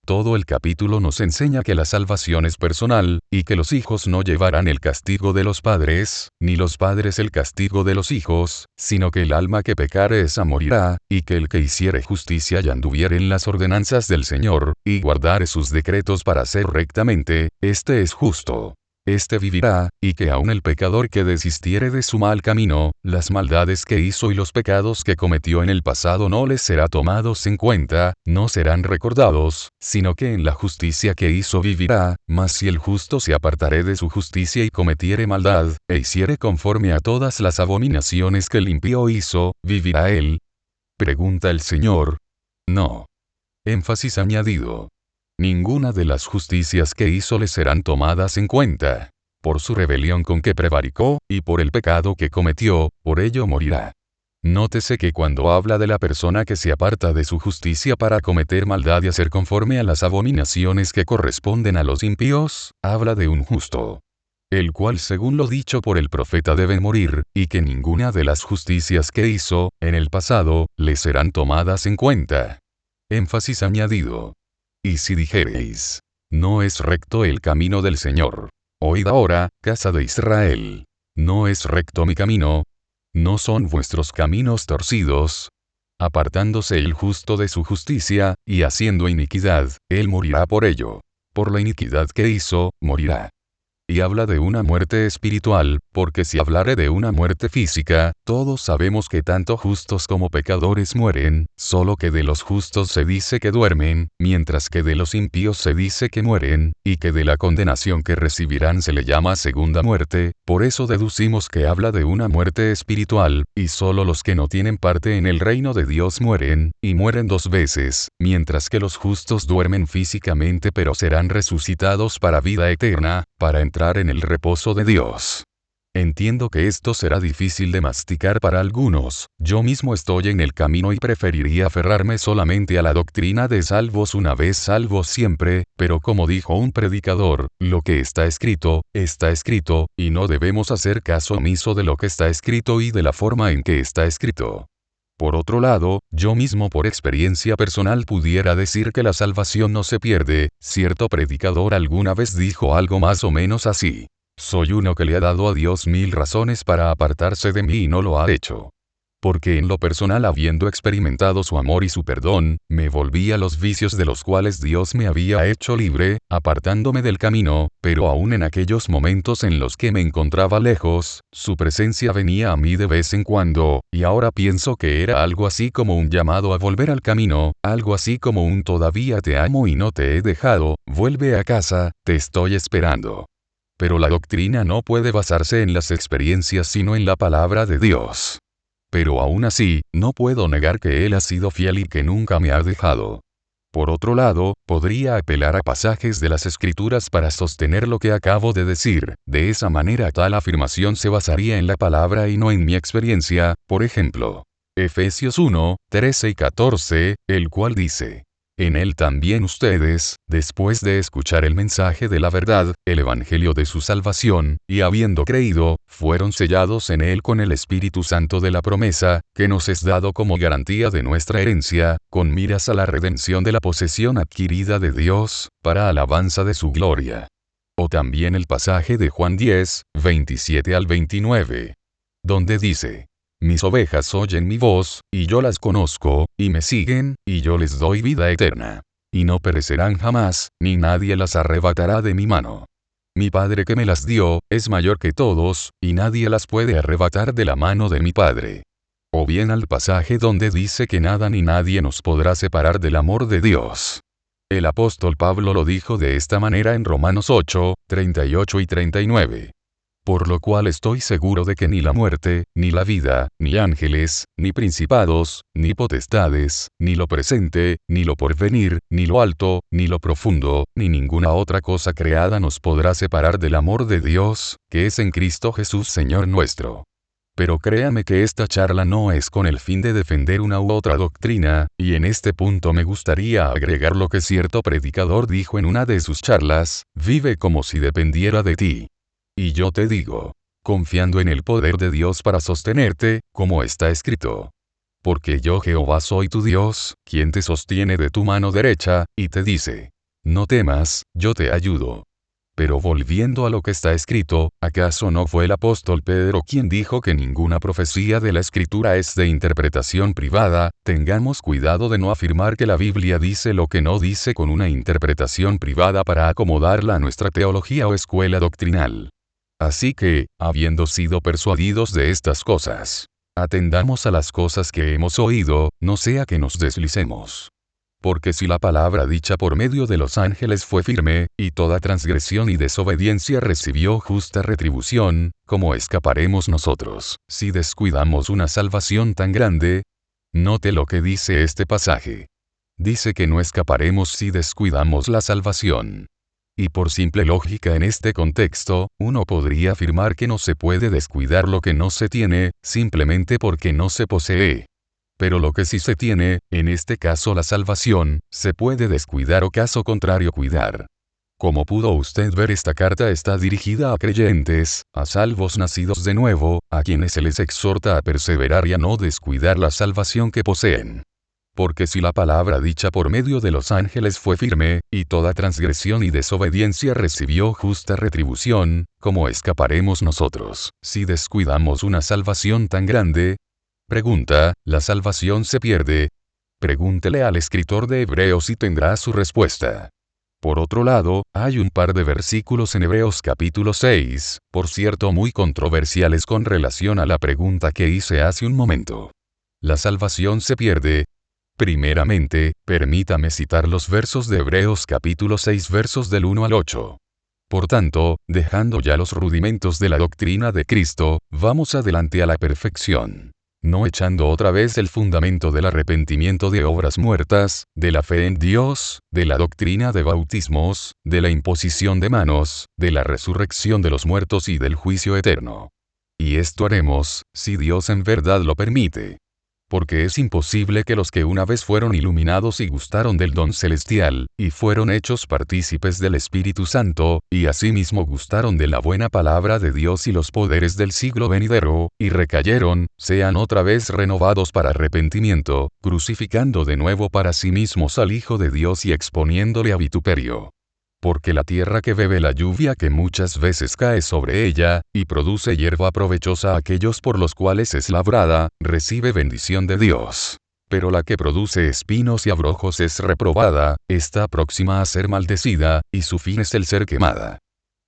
Todo el capítulo nos enseña que la salvación es personal, y que los hijos no llevarán el castigo de los padres, ni los padres el castigo de los hijos, sino que el alma que pecare esa morirá, y que el que hiciere justicia y anduviere en las ordenanzas del Señor, y guardare sus decretos para hacer rectamente, este es justo. Este vivirá, y que aun el pecador que desistiere de su mal camino, las maldades que hizo y los pecados que cometió en el pasado no les será tomados en cuenta, no serán recordados, sino que en la justicia que hizo vivirá, mas si el justo se apartare de su justicia y cometiere maldad, e hiciere conforme a todas las abominaciones que el impío hizo, ¿vivirá él? Pregunta el Señor. No. Énfasis añadido. Ninguna de las justicias que hizo le serán tomadas en cuenta. Por su rebelión con que prevaricó, y por el pecado que cometió, por ello morirá. Nótese que cuando habla de la persona que se aparta de su justicia para cometer maldad y hacer conforme a las abominaciones que corresponden a los impíos, habla de un justo, el cual según lo dicho por el profeta debe morir, y que ninguna de las justicias que hizo, en el pasado, le serán tomadas en cuenta. Énfasis añadido. Y si dijereis: no es recto el camino del Señor. Oíd ahora, casa de Israel. No es recto mi camino. ¿No son vuestros caminos torcidos? Apartándose el justo de su justicia, y haciendo iniquidad, él morirá por ello. Por la iniquidad que hizo, morirá. Y habla de una muerte espiritual, porque si hablare de una muerte física, todos sabemos que tanto justos como pecadores mueren, solo que de los justos se dice que duermen, mientras que de los impíos se dice que mueren, y que de la condenación que recibirán se le llama segunda muerte, por eso deducimos que habla de una muerte espiritual, y solo los que no tienen parte en el reino de Dios mueren, y mueren 2 veces, mientras que los justos duermen físicamente pero serán resucitados para vida eterna, para entrar en el reposo de Dios. Entiendo que esto será difícil de masticar para algunos, yo mismo estoy en el camino y preferiría aferrarme solamente a la doctrina de salvos una vez salvos siempre, pero como dijo un predicador, lo que está escrito, y no debemos hacer caso omiso de lo que está escrito y de la forma en que está escrito. Por otro lado, yo mismo por experiencia personal pudiera decir que la salvación no se pierde. Cierto predicador alguna vez dijo algo más o menos así: soy uno que le ha dado a Dios 1000 razones para apartarse de mí y no lo ha hecho. Porque en lo personal, habiendo experimentado su amor y su perdón, me volví a los vicios de los cuales Dios me había hecho libre, apartándome del camino, pero aún en aquellos momentos en los que me encontraba lejos, su presencia venía a mí de vez en cuando, y ahora pienso que era algo así como un llamado a volver al camino, algo así como un todavía te amo y no te he dejado, vuelve a casa, te estoy esperando. Pero la doctrina no puede basarse en las experiencias sino en la palabra de Dios. Pero aún así, no puedo negar que Él ha sido fiel y que nunca me ha dejado. Por otro lado, podría apelar a pasajes de las Escrituras para sostener lo que acabo de decir. De esa manera tal afirmación se basaría en la palabra y no en mi experiencia. Por ejemplo, Efesios 1, 13 y 14, el cual dice: En él también ustedes, después de escuchar el mensaje de la verdad, el evangelio de su salvación, y habiendo creído, fueron sellados en él con el Espíritu Santo de la promesa, que nos es dado como garantía de nuestra herencia, con miras a la redención de la posesión adquirida de Dios, para alabanza de su gloria. O también el pasaje de Juan 10, 27 al 29. Donde dice: Mis ovejas oyen mi voz, y yo las conozco, y me siguen, y yo les doy vida eterna. Y no perecerán jamás, ni nadie las arrebatará de mi mano. Mi Padre que me las dio, es mayor que todos, y nadie las puede arrebatar de la mano de mi Padre. O bien al pasaje donde dice que nada ni nadie nos podrá separar del amor de Dios. El apóstol Pablo lo dijo de esta manera en Romanos 8, 38 y 39. Por lo cual estoy seguro de que ni la muerte, ni la vida, ni ángeles, ni principados, ni potestades, ni lo presente, ni lo porvenir, ni lo alto, ni lo profundo, ni ninguna otra cosa creada nos podrá separar del amor de Dios, que es en Cristo Jesús Señor nuestro. Pero créame que esta charla no es con el fin de defender una u otra doctrina, y en este punto me gustaría agregar lo que cierto predicador dijo en una de sus charlas: vive como si dependiera de ti. Y yo te digo, confiando en el poder de Dios para sostenerte, como está escrito. Porque yo Jehová soy tu Dios, quien te sostiene de tu mano derecha, y te dice: no temas, yo te ayudo. Pero volviendo a lo que está escrito, ¿acaso no fue el apóstol Pedro quien dijo que ninguna profecía de la Escritura es de interpretación privada? Tengamos cuidado de no afirmar que la Biblia dice lo que no dice con una interpretación privada para acomodarla a nuestra teología o escuela doctrinal. Así que, habiendo sido persuadidos de estas cosas, atendamos a las cosas que hemos oído, no sea que nos deslicemos. Porque si la palabra dicha por medio de los ángeles fue firme, y toda transgresión y desobediencia recibió justa retribución, ¿cómo escaparemos nosotros, si descuidamos una salvación tan grande? Note lo que dice este pasaje. Dice que no escaparemos si descuidamos la salvación. Y por simple lógica en este contexto, uno podría afirmar que no se puede descuidar lo que no se tiene, simplemente porque no se posee. Pero lo que sí se tiene, en este caso la salvación, se puede descuidar o caso contrario cuidar. Como pudo usted ver, esta carta está dirigida a creyentes, a salvos nacidos de nuevo, a quienes se les exhorta a perseverar y a no descuidar la salvación que poseen. Porque si la palabra dicha por medio de los ángeles fue firme, y toda transgresión y desobediencia recibió justa retribución, ¿cómo escaparemos nosotros, si descuidamos una salvación tan grande? Pregunta: ¿la salvación se pierde? Pregúntele al escritor de Hebreos y tendrá su respuesta. Por otro lado, hay un par de versículos en Hebreos capítulo 6, por cierto muy controversiales con relación a la pregunta que hice hace un momento. ¿La salvación se pierde? Primeramente, permítame citar los versos de Hebreos capítulo 6 versos del 1 al 8. Por tanto, dejando ya los rudimentos de la doctrina de Cristo, vamos adelante a la perfección. No echando otra vez el fundamento del arrepentimiento de obras muertas, de la fe en Dios, de la doctrina de bautismos, de la imposición de manos, de la resurrección de los muertos y del juicio eterno. Y esto haremos, si Dios en verdad lo permite. Porque es imposible que los que una vez fueron iluminados y gustaron del don celestial, y fueron hechos partícipes del Espíritu Santo, y asimismo gustaron de la buena palabra de Dios y los poderes del siglo venidero, y recayeron, sean otra vez renovados para arrepentimiento, crucificando de nuevo para sí mismos al Hijo de Dios y exponiéndole a vituperio. Porque la tierra que bebe la lluvia que muchas veces cae sobre ella, y produce hierba provechosa a aquellos por los cuales es labrada, recibe bendición de Dios. Pero la que produce espinos y abrojos es reprobada, está próxima a ser maldecida, y su fin es el ser quemada.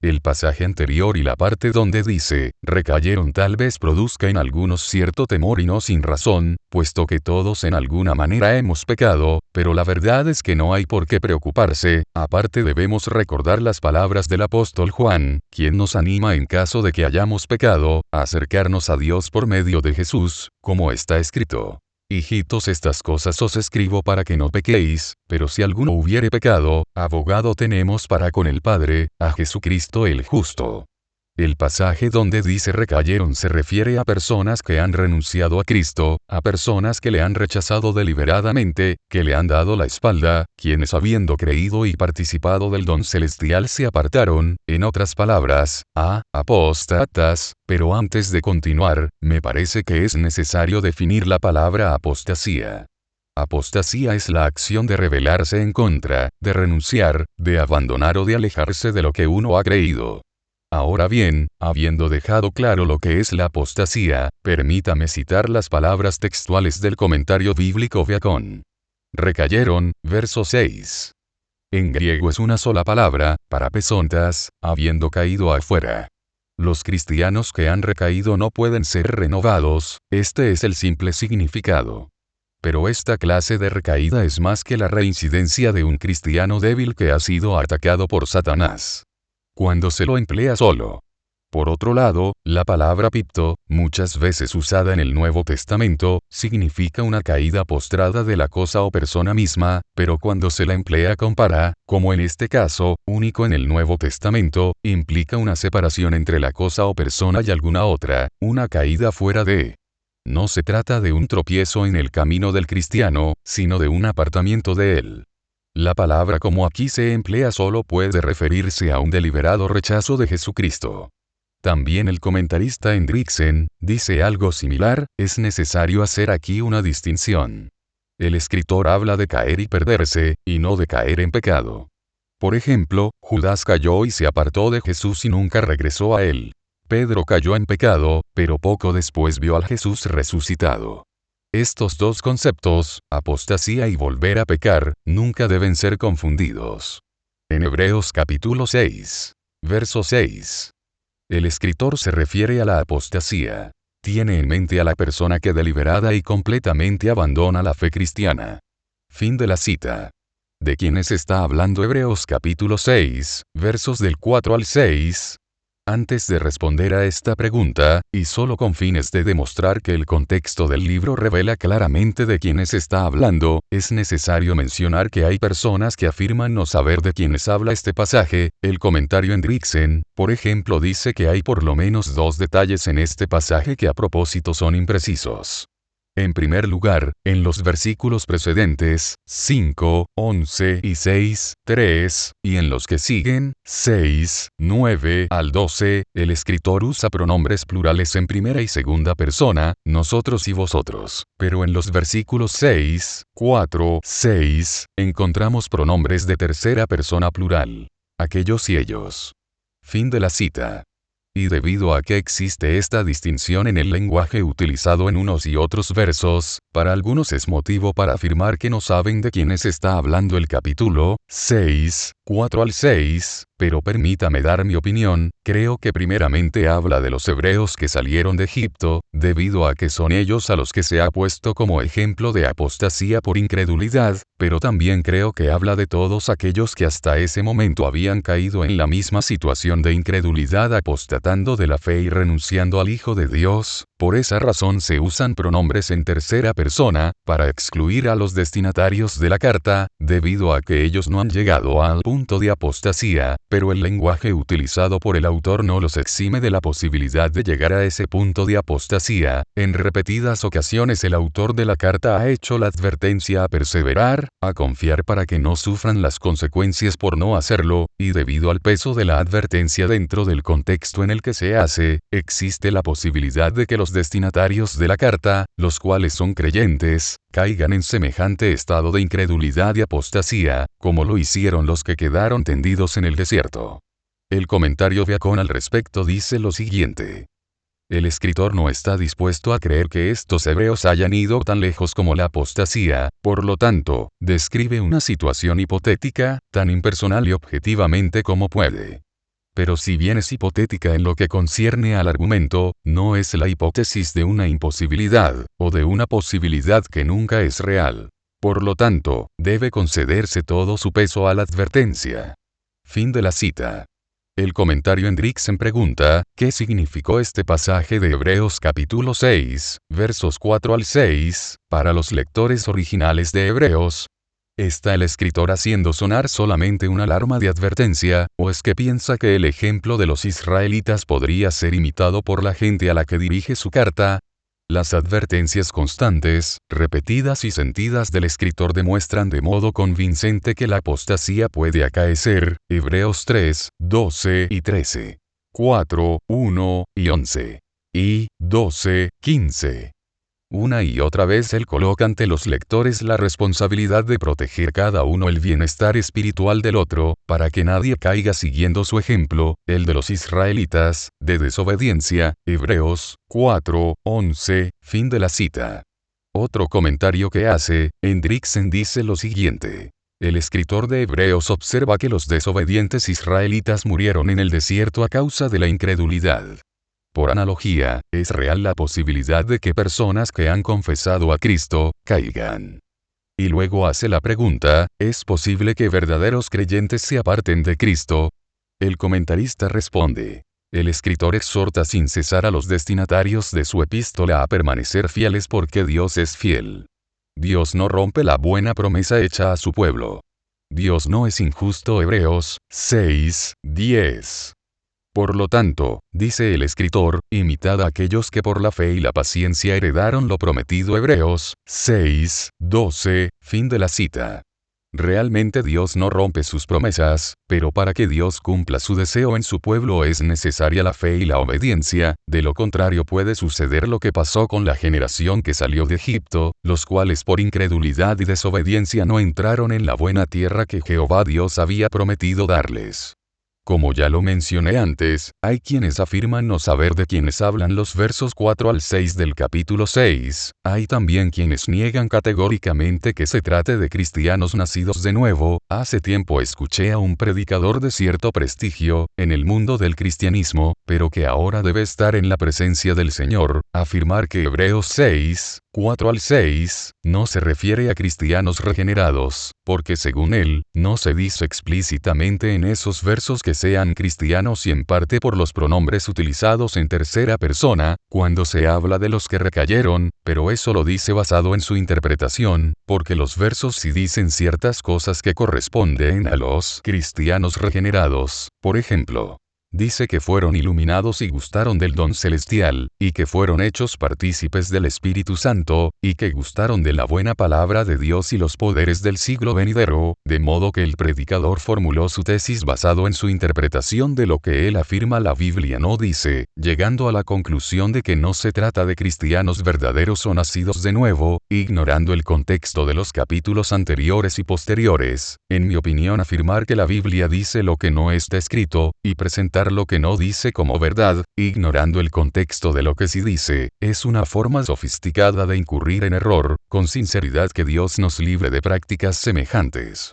El pasaje anterior y la parte donde dice, recayeron tal vez produzca en algunos cierto temor y no sin razón, puesto que todos en alguna manera hemos pecado, pero la verdad es que no hay por qué preocuparse, aparte debemos recordar las palabras del apóstol Juan, quien nos anima en caso de que hayamos pecado, a acercarnos a Dios por medio de Jesús, como está escrito. Hijitos, estas cosas os escribo para que no pequéis, pero si alguno hubiere pecado, abogado tenemos para con el Padre, a Jesucristo el justo. El pasaje donde dice recayeron se refiere a personas que han renunciado a Cristo, a personas que le han rechazado deliberadamente, que le han dado la espalda, quienes habiendo creído y participado del don celestial se apartaron, en otras palabras, a apóstatas. Pero antes de continuar, me parece que es necesario definir la palabra apostasía. Apostasía es la acción de rebelarse en contra, de renunciar, de abandonar o de alejarse de lo que uno ha creído. Ahora bien, habiendo dejado claro lo que es la apostasía, permítame citar las palabras textuales del comentario bíblico Viacón. Recayeron, verso 6. En griego es una sola palabra, parapesontas, habiendo caído afuera. Los cristianos que han recaído no pueden ser renovados, este es el simple significado. Pero esta clase de recaída es más que la reincidencia de un cristiano débil que ha sido atacado por Satanás. Cuando se lo emplea solo. Por otro lado, la palabra pipto, muchas veces usada en el Nuevo Testamento, significa una caída postrada de la cosa o persona misma, pero cuando se la emplea con para, como en este caso, único en el Nuevo Testamento, implica una separación entre la cosa o persona y alguna otra, una caída fuera de. No se trata de un tropiezo en el camino del cristiano, sino de un apartamiento de él. La palabra como aquí se emplea solo puede referirse a un deliberado rechazo de Jesucristo. También el comentarista Hendriksen dice algo similar, es necesario hacer aquí una distinción. El escritor habla de caer y perderse, y no de caer en pecado. Por ejemplo, Judas cayó y se apartó de Jesús y nunca regresó a él. Pedro cayó en pecado, pero poco después vio al Jesús resucitado. Estos dos conceptos, apostasía y volver a pecar, nunca deben ser confundidos. En Hebreos capítulo 6, verso 6. El escritor se refiere a la apostasía. Tiene en mente a la persona que deliberada y completamente abandona la fe cristiana. Fin de la cita. ¿De quiénes está hablando Hebreos capítulo 6, versos del 4 al 6? Antes de responder a esta pregunta, y solo con fines de demostrar que el contexto del libro revela claramente de quiénes está hablando, es necesario mencionar que hay personas que afirman no saber de quiénes habla este pasaje. El comentario Hendriksen, por ejemplo, dice que hay por lo menos dos detalles en este pasaje que a propósito son imprecisos. En primer lugar, en los versículos precedentes, 5, 11 y 6, 3, y en los que siguen, 6, 9 al 12, el escritor usa pronombres plurales en primera y segunda persona, nosotros y vosotros. Pero en los versículos 6, 4, 6, encontramos pronombres de tercera persona plural. Aquellos y ellos. Fin de la cita. Y debido a que existe esta distinción en el lenguaje utilizado en unos y otros versos, para algunos es motivo para afirmar que no saben de quiénes está hablando el capítulo 6, 4 al 6, pero permítame dar mi opinión, creo que primeramente habla de los hebreos que salieron de Egipto, debido a que son ellos a los que se ha puesto como ejemplo de apostasía por incredulidad, pero también creo que habla de todos aquellos que hasta ese momento habían caído en la misma situación de incredulidad apostatando de la fe y renunciando al Hijo de Dios. Por esa razón se usan pronombres en tercera persona, para excluir a los destinatarios de la carta, debido a que ellos no han llegado al punto de apostasía, pero el lenguaje utilizado por el autor no los exime de la posibilidad de llegar a ese punto de apostasía. En repetidas ocasiones el autor de la carta ha hecho la advertencia a perseverar, a confiar para que no sufran las consecuencias por no hacerlo, y debido al peso de la advertencia dentro del contexto en el que se hace, existe la posibilidad de que los destinatarios de la carta, los cuales son creyentes, caigan en semejante estado de incredulidad y apostasía, como lo hicieron los que quedaron tendidos en el desierto. El comentario Viacón al respecto dice lo siguiente. El escritor no está dispuesto a creer que estos hebreos hayan ido tan lejos como la apostasía, por lo tanto, describe una situación hipotética, tan impersonal y objetivamente como puede. Pero si bien es hipotética en lo que concierne al argumento, no es la hipótesis de una imposibilidad, o de una posibilidad que nunca es real. Por lo tanto, debe concederse todo su peso a la advertencia. Fin de la cita. El comentario Hendriksen pregunta, ¿qué significó este pasaje de Hebreos capítulo 6, versos 4 al 6, para los lectores originales de Hebreos? ¿Está el escritor haciendo sonar solamente una alarma de advertencia, o es que piensa que el ejemplo de los israelitas podría ser imitado por la gente a la que dirige su carta? Las advertencias constantes, repetidas y sentidas del escritor demuestran de modo convincente que la apostasía puede acaecer. Hebreos 3, 12 y 13. 4, 1 y 11. Y 12, 15. Una y otra vez él coloca ante los lectores la responsabilidad de proteger cada uno el bienestar espiritual del otro, para que nadie caiga siguiendo su ejemplo, el de los israelitas, de desobediencia. Hebreos 4, 11, fin de la cita. Otro comentario que hace, Hendrickson dice lo siguiente. El escritor de Hebreos observa que los desobedientes israelitas murieron en el desierto a causa de la incredulidad. Por analogía, es real la posibilidad de que personas que han confesado a Cristo, caigan. Y luego hace la pregunta, ¿es posible que verdaderos creyentes se aparten de Cristo? El comentarista responde. El escritor exhorta sin cesar a los destinatarios de su epístola a permanecer fieles porque Dios es fiel. Dios no rompe la buena promesa hecha a su pueblo. Dios no es injusto. Hebreos 6, 10. Por lo tanto, dice el escritor, imitad a aquellos que por la fe y la paciencia heredaron lo prometido. Hebreos 6, 12, fin de la cita. Realmente Dios no rompe sus promesas, pero para que Dios cumpla su deseo en su pueblo es necesaria la fe y la obediencia, de lo contrario puede suceder lo que pasó con la generación que salió de Egipto, los cuales por incredulidad y desobediencia no entraron en la buena tierra que Jehová Dios había prometido darles. Como ya lo mencioné antes, hay quienes afirman no saber de quienes hablan los versos 4 al 6 del capítulo 6, hay también quienes niegan categóricamente que se trate de cristianos nacidos de nuevo. Hace tiempo escuché a un predicador de cierto prestigio, en el mundo del cristianismo, pero que ahora debe estar en la presencia del Señor, afirmar que Hebreos 6, 4 al 6, no se refiere a cristianos regenerados, porque según él, no se dice explícitamente en esos versos que sean cristianos y en parte por los pronombres utilizados en tercera persona, cuando se habla de los que recayeron, pero eso lo dice basado en su interpretación, porque los versos sí dicen ciertas cosas que corresponden a los cristianos regenerados. Por ejemplo, dice que fueron iluminados y gustaron del don celestial, y que fueron hechos partícipes del Espíritu Santo, y que gustaron de la buena palabra de Dios y los poderes del siglo venidero, de modo que el predicador formuló su tesis basado en su interpretación de lo que él afirma la Biblia no dice, llegando a la conclusión de que no se trata de cristianos verdaderos o nacidos de nuevo, ignorando el contexto de los capítulos anteriores y posteriores. En mi opinión, afirmar que la Biblia dice lo que no está escrito, y presentar lo que no dice como verdad, ignorando el contexto de lo que sí dice, es una forma sofisticada de incurrir en error. Con sinceridad que Dios nos libre de prácticas semejantes.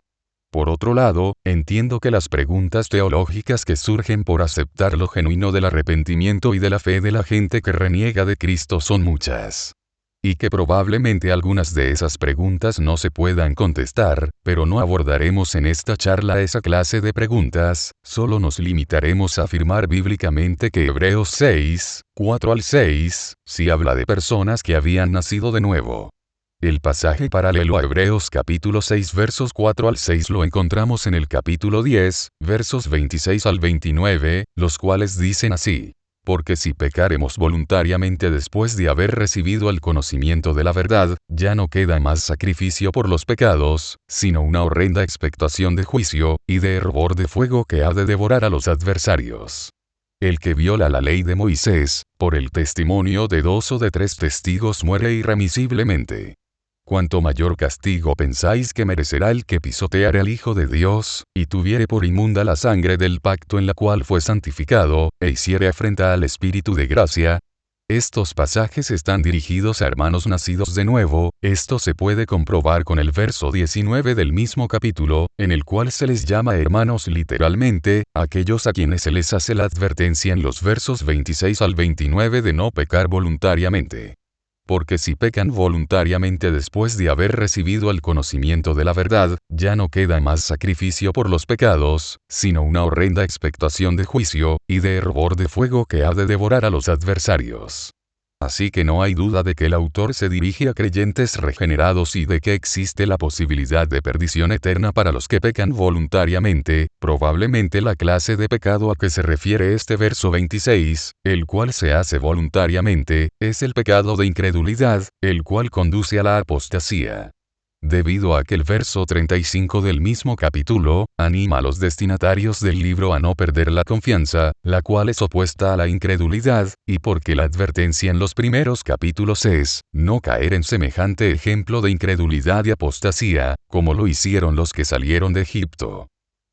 Por otro lado, entiendo que las preguntas teológicas que surgen por aceptar lo genuino del arrepentimiento y de la fe de la gente que reniega de Cristo son muchas. Y que probablemente algunas de esas preguntas no se puedan contestar, pero no abordaremos en esta charla esa clase de preguntas, solo nos limitaremos a afirmar bíblicamente que Hebreos 6, 4 al 6, sí habla de personas que habían nacido de nuevo. El pasaje paralelo a Hebreos capítulo 6 versos 4 al 6 lo encontramos en el capítulo 10, versos 26 al 29, los cuales dicen así. Porque si pecaremos voluntariamente después de haber recibido el conocimiento de la verdad, ya no queda más sacrificio por los pecados, sino una horrenda expectación de juicio, y de hervor de fuego que ha de devorar a los adversarios. El que viola la ley de Moisés, por el testimonio de 2 o de 3 testigos muere irremisiblemente. Cuanto mayor castigo pensáis que merecerá el que pisoteare al Hijo de Dios, y tuviere por inmunda la sangre del pacto en la cual fue santificado, e hiciere afrenta al Espíritu de gracia. Estos pasajes están dirigidos a hermanos nacidos de nuevo. Esto se puede comprobar con el verso 19 del mismo capítulo, en el cual se les llama hermanos literalmente, aquellos a quienes se les hace la advertencia en los versos 26 al 29 de no pecar voluntariamente. Porque si pecan voluntariamente después de haber recibido el conocimiento de la verdad, ya no queda más sacrificio por los pecados, sino una horrenda expectación de juicio, y de hervor de fuego que ha de devorar a los adversarios. Así que no hay duda de que el autor se dirige a creyentes regenerados y de que existe la posibilidad de perdición eterna para los que pecan voluntariamente, probablemente la clase de pecado a que se refiere este verso 26, el cual se hace voluntariamente, es el pecado de incredulidad, el cual conduce a la apostasía. Debido a que el verso 35 del mismo capítulo, anima a los destinatarios del libro a no perder la confianza, la cual es opuesta a la incredulidad, y porque la advertencia en los primeros capítulos es, no caer en semejante ejemplo de incredulidad y apostasía, como lo hicieron los que salieron de Egipto.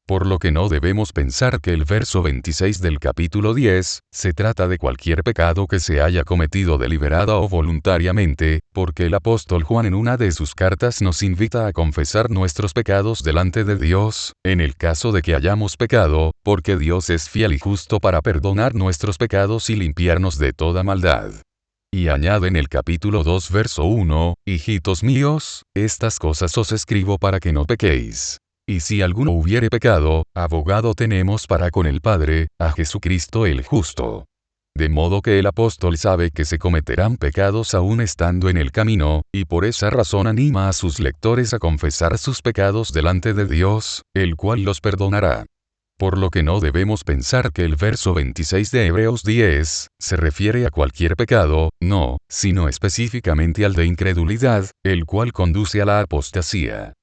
Por lo que no debemos pensar que el verso 26 del capítulo 10, se trata de cualquier pecado que se haya cometido deliberada o voluntariamente, porque el apóstol Juan en una de sus cartas nos invita a confesar nuestros pecados delante de Dios, en el caso de que hayamos pecado, porque Dios es fiel y justo para perdonar nuestros pecados y limpiarnos de toda maldad. Y añade en el capítulo 2 verso 1, hijitos míos, estas cosas os escribo para que no pequéis. Y si alguno hubiere pecado, abogado tenemos para con el Padre, a Jesucristo el justo. De modo que el apóstol sabe que se cometerán pecados aún estando en el camino, y por esa razón anima a sus lectores a confesar sus pecados delante de Dios, el cual los perdonará. Por lo que no debemos pensar que el verso 26 de Hebreos 10, se refiere a cualquier pecado, no, sino específicamente al de incredulidad, el cual conduce a la apostasía.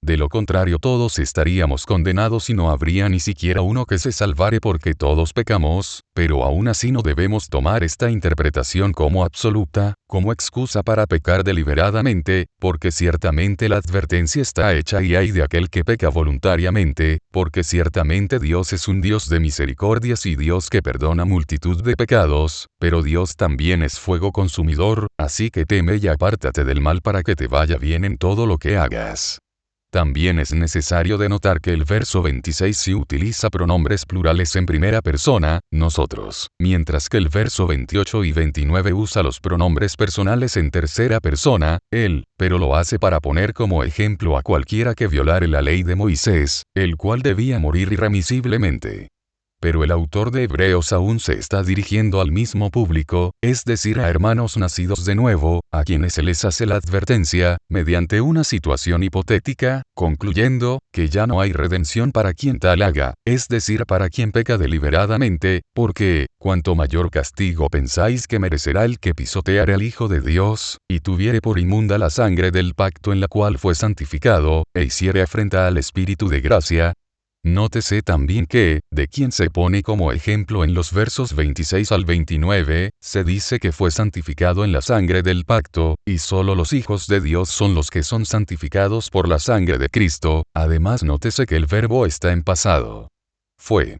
De lo contrario todos estaríamos condenados y no habría ni siquiera uno que se salvare porque todos pecamos, pero aún así no debemos tomar esta interpretación como absoluta, como excusa para pecar deliberadamente, porque ciertamente la advertencia está hecha y hay de aquel que peca voluntariamente, porque ciertamente Dios es un Dios de misericordias y Dios que perdona multitud de pecados, pero Dios también es fuego consumidor, así que teme y apártate del mal para que te vaya bien en todo lo que hagas. También es necesario denotar que el verso 26 sí utiliza pronombres plurales en primera persona, nosotros, mientras que el verso 28 y 29 usa los pronombres personales en tercera persona, él, pero lo hace para poner como ejemplo a cualquiera que violare la ley de Moisés, el cual debía morir irremisiblemente. Pero el autor de Hebreos aún se está dirigiendo al mismo público, es decir a hermanos nacidos de nuevo, a quienes se les hace la advertencia, mediante una situación hipotética, concluyendo, que ya no hay redención para quien tal haga, es decir para quien peca deliberadamente, porque, cuanto mayor castigo pensáis que merecerá el que pisoteare al Hijo de Dios, y tuviere por inmunda la sangre del pacto en la cual fue santificado, e hiciere afrenta al Espíritu de gracia. Nótese también que, de quien se pone como ejemplo en los versos 26 al 29, se dice que fue santificado en la sangre del pacto, y solo los hijos de Dios son los que son santificados por la sangre de Cristo, además nótese que el verbo está en pasado. Fue.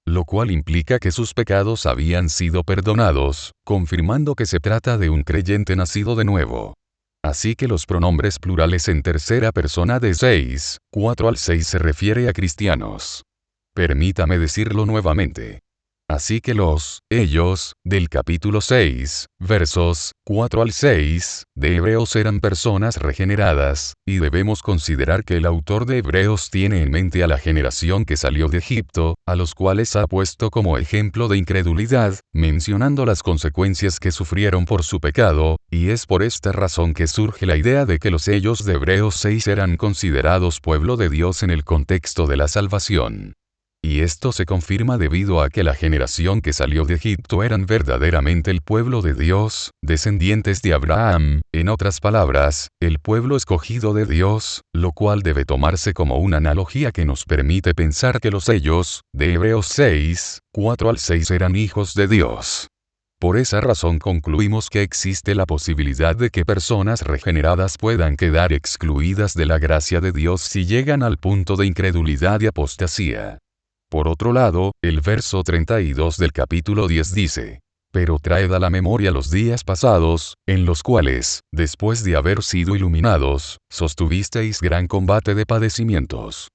Lo cual implica que sus pecados habían sido perdonados, confirmando que se trata de un creyente nacido de nuevo. Así que los pronombres plurales en tercera persona de 6, 4 al 6 se refiere a cristianos. Permítame decirlo nuevamente. Así que ellos, del capítulo 6, versos 4 al 6, de Hebreos eran personas regeneradas, y debemos considerar que el autor de Hebreos tiene en mente a la generación que salió de Egipto, a los cuales ha puesto como ejemplo de incredulidad, mencionando las consecuencias que sufrieron por su pecado, y es por esta razón que surge la idea de que los ellos de Hebreos 6 eran considerados pueblo de Dios en el contexto de la salvación. Y esto se confirma debido a que la generación que salió de Egipto eran verdaderamente el pueblo de Dios, descendientes de Abraham, en otras palabras, el pueblo escogido de Dios, lo cual debe tomarse como una analogía que nos permite pensar que los ellos, de Hebreos 6, 4 al 6 eran hijos de Dios. Por esa razón concluimos que existe la posibilidad de que personas regeneradas puedan quedar excluidas de la gracia de Dios si llegan al punto de incredulidad y apostasía. Por otro lado, el verso 32 del capítulo 10 dice, pero traed a la memoria los días pasados, en los cuales, después de haber sido iluminados, sostuvisteis gran combate de padecimientos.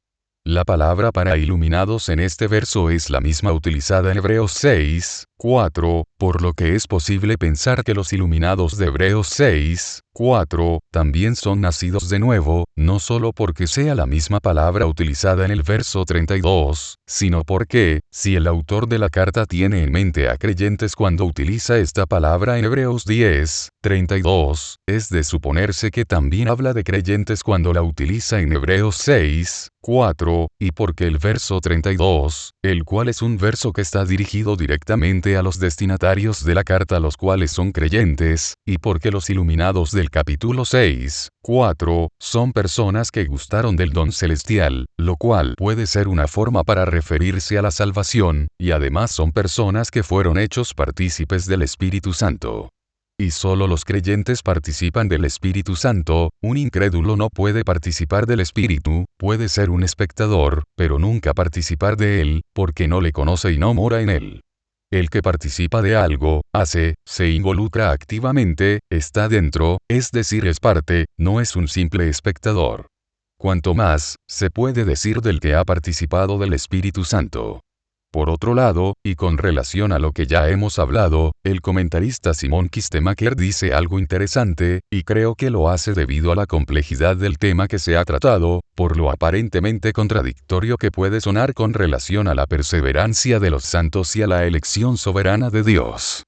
La palabra para iluminados en este verso es la misma utilizada en Hebreos 6, 4, por lo que es posible pensar que los iluminados de Hebreos 6, 4, también son nacidos de nuevo, no solo porque sea la misma palabra utilizada en el verso 32, sino porque, si el autor de la carta tiene en mente a creyentes cuando utiliza esta palabra en Hebreos 10, 32, es de suponerse que también habla de creyentes cuando la utiliza en Hebreos 6, 4, y porque el verso 32, el cual es un verso que está dirigido directamente a los destinatarios de la carta, los cuales son creyentes, y porque los iluminados del capítulo 6, 4, son personas que gustaron del don celestial, lo cual puede ser una forma para referirse a la salvación, y además son personas que fueron hechos partícipes del Espíritu Santo. Y solo los creyentes participan del Espíritu Santo. Un incrédulo no puede participar del Espíritu, puede ser un espectador, pero nunca participar de él, porque no le conoce y no mora en él. El que participa de algo, hace, se involucra activamente, está dentro, es decir, es parte, no es un simple espectador. Cuanto más, se puede decir del que ha participado del Espíritu Santo. Por otro lado, y con relación a lo que ya hemos hablado, el comentarista Simon Kistemaker dice algo interesante, y creo que lo hace debido a la complejidad del tema que se ha tratado, por lo aparentemente contradictorio que puede sonar con relación a la perseverancia de los santos y a la elección soberana de Dios.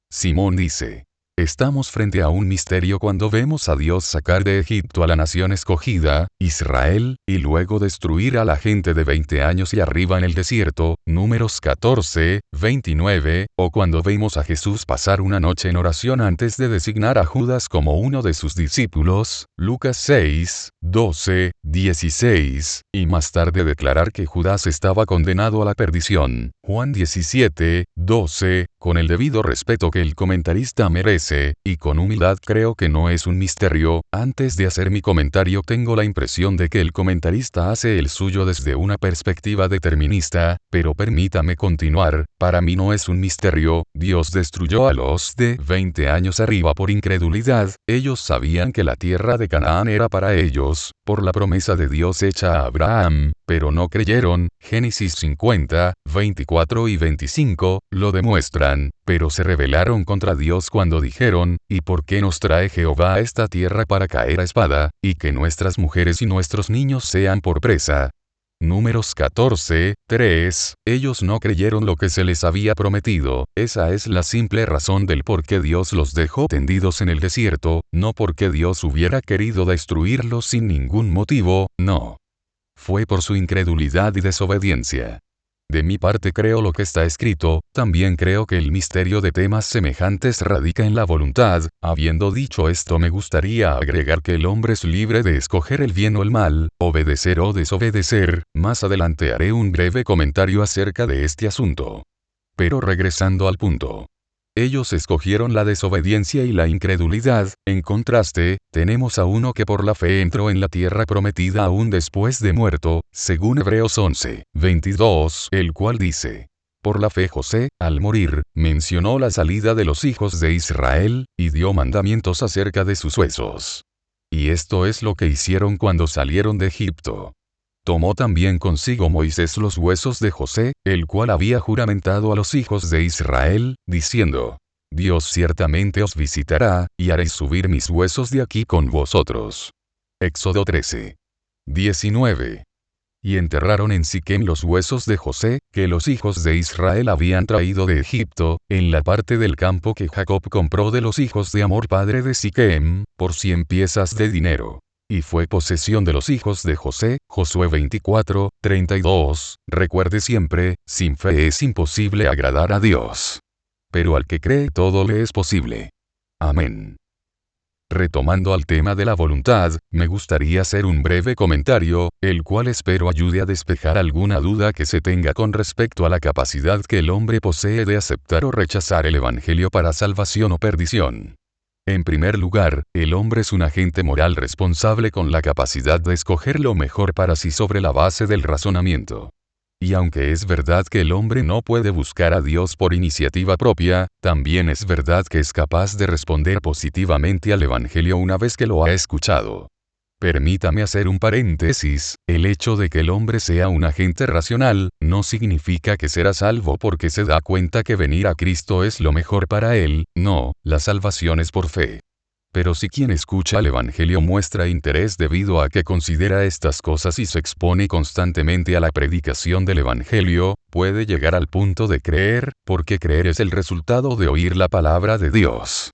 Simón dice: estamos frente a un misterio cuando vemos a Dios sacar de Egipto a la nación escogida, Israel, y luego destruir a la gente de 20 años y arriba en el desierto, Números 14, 29, o cuando vemos a Jesús pasar una noche en oración antes de designar a Judas como uno de sus discípulos, Lucas 6, 12, 16, y más tarde declarar que Judas estaba condenado a la perdición, Juan 17, 12, con el debido respeto que el comentarista merece, y con humildad creo que no es un misterio. Antes de hacer mi comentario tengo la impresión de que el comentarista hace el suyo desde una perspectiva determinista, pero permítame continuar, para mí no es un misterio. Dios destruyó a los de 20 años arriba por incredulidad. Ellos sabían que la tierra de Canaán era para ellos, por la promesa de Dios hecha a Abraham, pero no creyeron. Génesis 50, 24 y 25, lo demuestran, pero se rebelaron contra Dios cuando dijeron: ¿y por qué nos trae Jehová a esta tierra para caer a espada, y que nuestras mujeres y nuestros niños sean por presa? Números 14, 3, ellos no creyeron lo que se les había prometido. Esa es la simple razón del por qué Dios los dejó tendidos en el desierto, no porque Dios hubiera querido destruirlos sin ningún motivo, no. Fue por su incredulidad y desobediencia. De mi parte creo lo que está escrito. También creo que el misterio de temas semejantes radica en la voluntad. Habiendo dicho esto, me gustaría agregar que el hombre es libre de escoger el bien o el mal, obedecer o desobedecer. Más adelante haré un breve comentario acerca de este asunto. Pero regresando al punto. Ellos escogieron la desobediencia y la incredulidad. En contraste, tenemos a uno que por la fe entró en la tierra prometida aún después de muerto, según Hebreos 11, 22, el cual dice: por la fe José, al morir, mencionó la salida de los hijos de Israel, y dio mandamientos acerca de sus huesos. Y esto es lo que hicieron cuando salieron de Egipto. Tomó también consigo Moisés los huesos de José, el cual había juramentado a los hijos de Israel, diciendo: Dios ciertamente os visitará, y haréis subir mis huesos de aquí con vosotros. Éxodo 13. 19. Y enterraron en Siquem los huesos de José, que los hijos de Israel habían traído de Egipto, en la parte del campo que Jacob compró de los hijos de Hamor padre de Siquem, por 100 piezas de dinero. Y fue posesión de los hijos de José. Josué 24, 32. Recuerde siempre, sin fe es imposible agradar a Dios. Pero al que cree todo le es posible. Amén. Retomando al tema de la voluntad, me gustaría hacer un breve comentario, el cual espero ayude a despejar alguna duda que se tenga con respecto a la capacidad que el hombre posee de aceptar o rechazar el Evangelio para salvación o perdición. En primer lugar, el hombre es un agente moral responsable con la capacidad de escoger lo mejor para sí sobre la base del razonamiento. Y aunque es verdad que el hombre no puede buscar a Dios por iniciativa propia, también es verdad que es capaz de responder positivamente al Evangelio una vez que lo ha escuchado. Permítame hacer un paréntesis, el hecho de que el hombre sea un agente racional, no significa que será salvo porque se da cuenta que venir a Cristo es lo mejor para él, no, la salvación es por fe. Pero si quien escucha el Evangelio muestra interés debido a que considera estas cosas y se expone constantemente a la predicación del Evangelio, puede llegar al punto de creer, porque creer es el resultado de oír la palabra de Dios.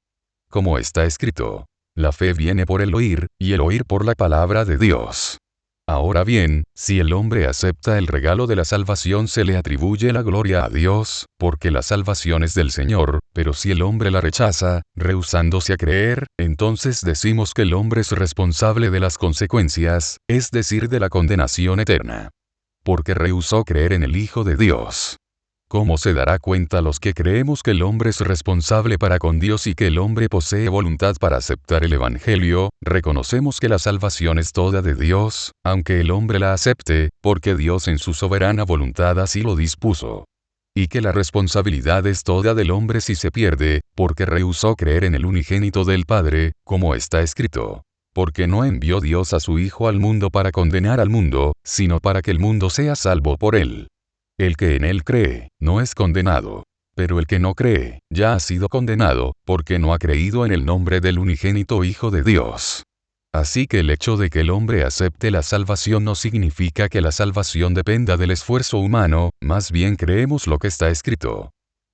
Como está escrito, la fe viene por el oír, y el oír por la palabra de Dios. Ahora bien, si el hombre acepta el regalo de la salvación se le atribuye la gloria a Dios, porque la salvación es del Señor, pero si el hombre la rechaza, rehusándose a creer, entonces decimos que el hombre es responsable de las consecuencias, es decir, de la condenación eterna. Porque rehusó creer en el Hijo de Dios. ¿Cómo se dará cuenta los que creemos que el hombre es responsable para con Dios y que el hombre posee voluntad para aceptar el Evangelio? Reconocemos que la salvación es toda de Dios, aunque el hombre la acepte, porque Dios en su soberana voluntad así lo dispuso. Y que la responsabilidad es toda del hombre si se pierde, porque rehusó creer en el unigénito del Padre, como está escrito. Porque no envió Dios a su Hijo al mundo para condenar al mundo, sino para que el mundo sea salvo por él. El que en él cree, no es condenado. Pero el que no cree, ya ha sido condenado, porque no ha creído en el nombre del unigénito Hijo de Dios. Así que el hecho de que el hombre acepte la salvación no significa que la salvación dependa del esfuerzo humano, más bien creemos lo que está escrito.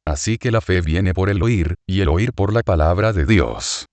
Así que la fe viene por el oír, y el oír por la palabra de Dios.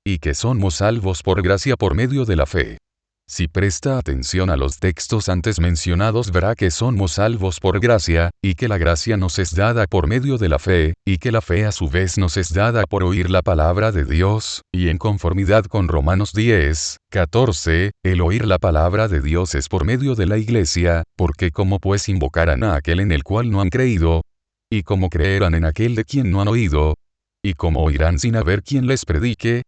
Y que somos salvos por gracia por medio de la fe. Si presta atención a los textos antes mencionados verá que somos salvos por gracia, y que la gracia nos es dada por medio de la fe, y que la fe a su vez nos es dada por oír la palabra de Dios, y en conformidad con Romanos 10:14, el oír la palabra de Dios es por medio de la iglesia, porque como pues invocarán a aquel en el cual no han creído, y como creerán en aquel de quien no han oído, y como oirán sin haber quien les predique.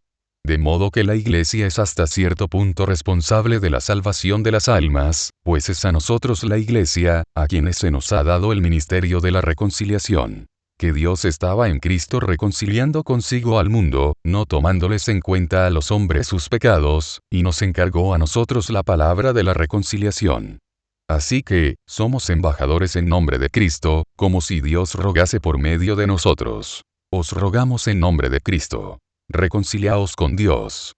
De modo que la Iglesia es hasta cierto punto responsable de la salvación de las almas, pues es a nosotros la Iglesia, a quienes se nos ha dado el ministerio de la reconciliación. Que Dios estaba en Cristo reconciliando consigo al mundo, no tomándoles en cuenta a los hombres sus pecados, y nos encargó a nosotros la palabra de la reconciliación. Así que, somos embajadores en nombre de Cristo, como si Dios rogase por medio de nosotros. Os rogamos en nombre de Cristo. Reconciliaos con Dios.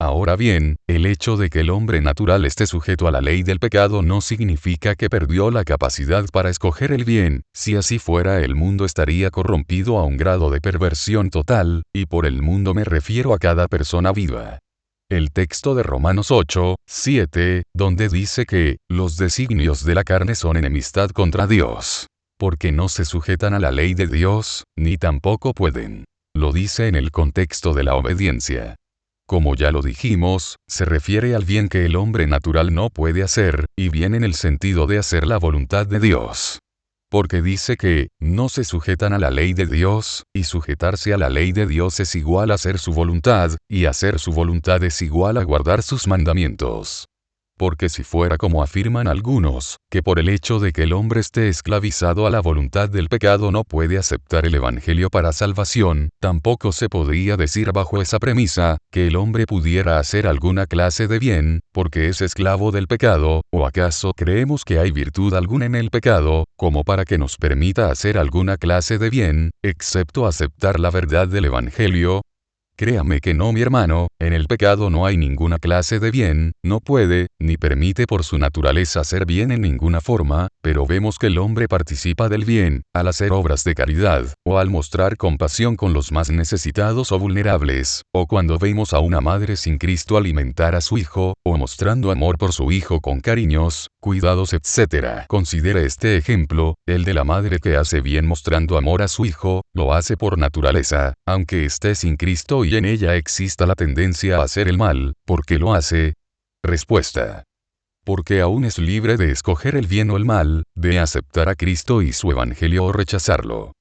Ahora bien, el hecho de que el hombre natural esté sujeto a la ley del pecado no significa que perdió la capacidad para escoger el bien, si así fuera el mundo estaría corrompido a un grado de perversión total, y por el mundo me refiero a cada persona viva. El texto de Romanos 8:7, donde dice que, los designios de la carne son enemistad contra Dios. Porque no se sujetan a la ley de Dios, ni tampoco pueden. Lo dice en el contexto de la obediencia. Como ya lo dijimos, se refiere al bien que el hombre natural no puede hacer, y bien en el sentido de hacer la voluntad de Dios. Porque dice que, no se sujetan a la ley de Dios, y sujetarse a la ley de Dios es igual a hacer su voluntad, y hacer su voluntad es igual a guardar sus mandamientos. Porque si fuera como afirman algunos, que por el hecho de que el hombre esté esclavizado a la voluntad del pecado no puede aceptar el Evangelio para salvación, tampoco se podría decir bajo esa premisa, que el hombre pudiera hacer alguna clase de bien, porque es esclavo del pecado, o acaso creemos que hay virtud alguna en el pecado, como para que nos permita hacer alguna clase de bien, excepto aceptar la verdad del Evangelio. Créame que no, mi hermano, en el pecado no hay ninguna clase de bien, no puede, ni permite por su naturaleza hacer bien en ninguna forma, pero vemos que el hombre participa del bien, al hacer obras de caridad, o al mostrar compasión con los más necesitados o vulnerables, o cuando vemos a una madre sin Cristo alimentar a su hijo, o mostrando amor por su hijo con cariños, cuidados, etc. Considere este ejemplo, el de la madre que hace bien mostrando amor a su hijo, lo hace por naturaleza, aunque esté sin Cristo y en ella exista la tendencia a hacer el mal, ¿por qué lo hace? Respuesta. Porque aún es libre de escoger el bien o el mal, de aceptar a Cristo y su Evangelio o rechazarlo.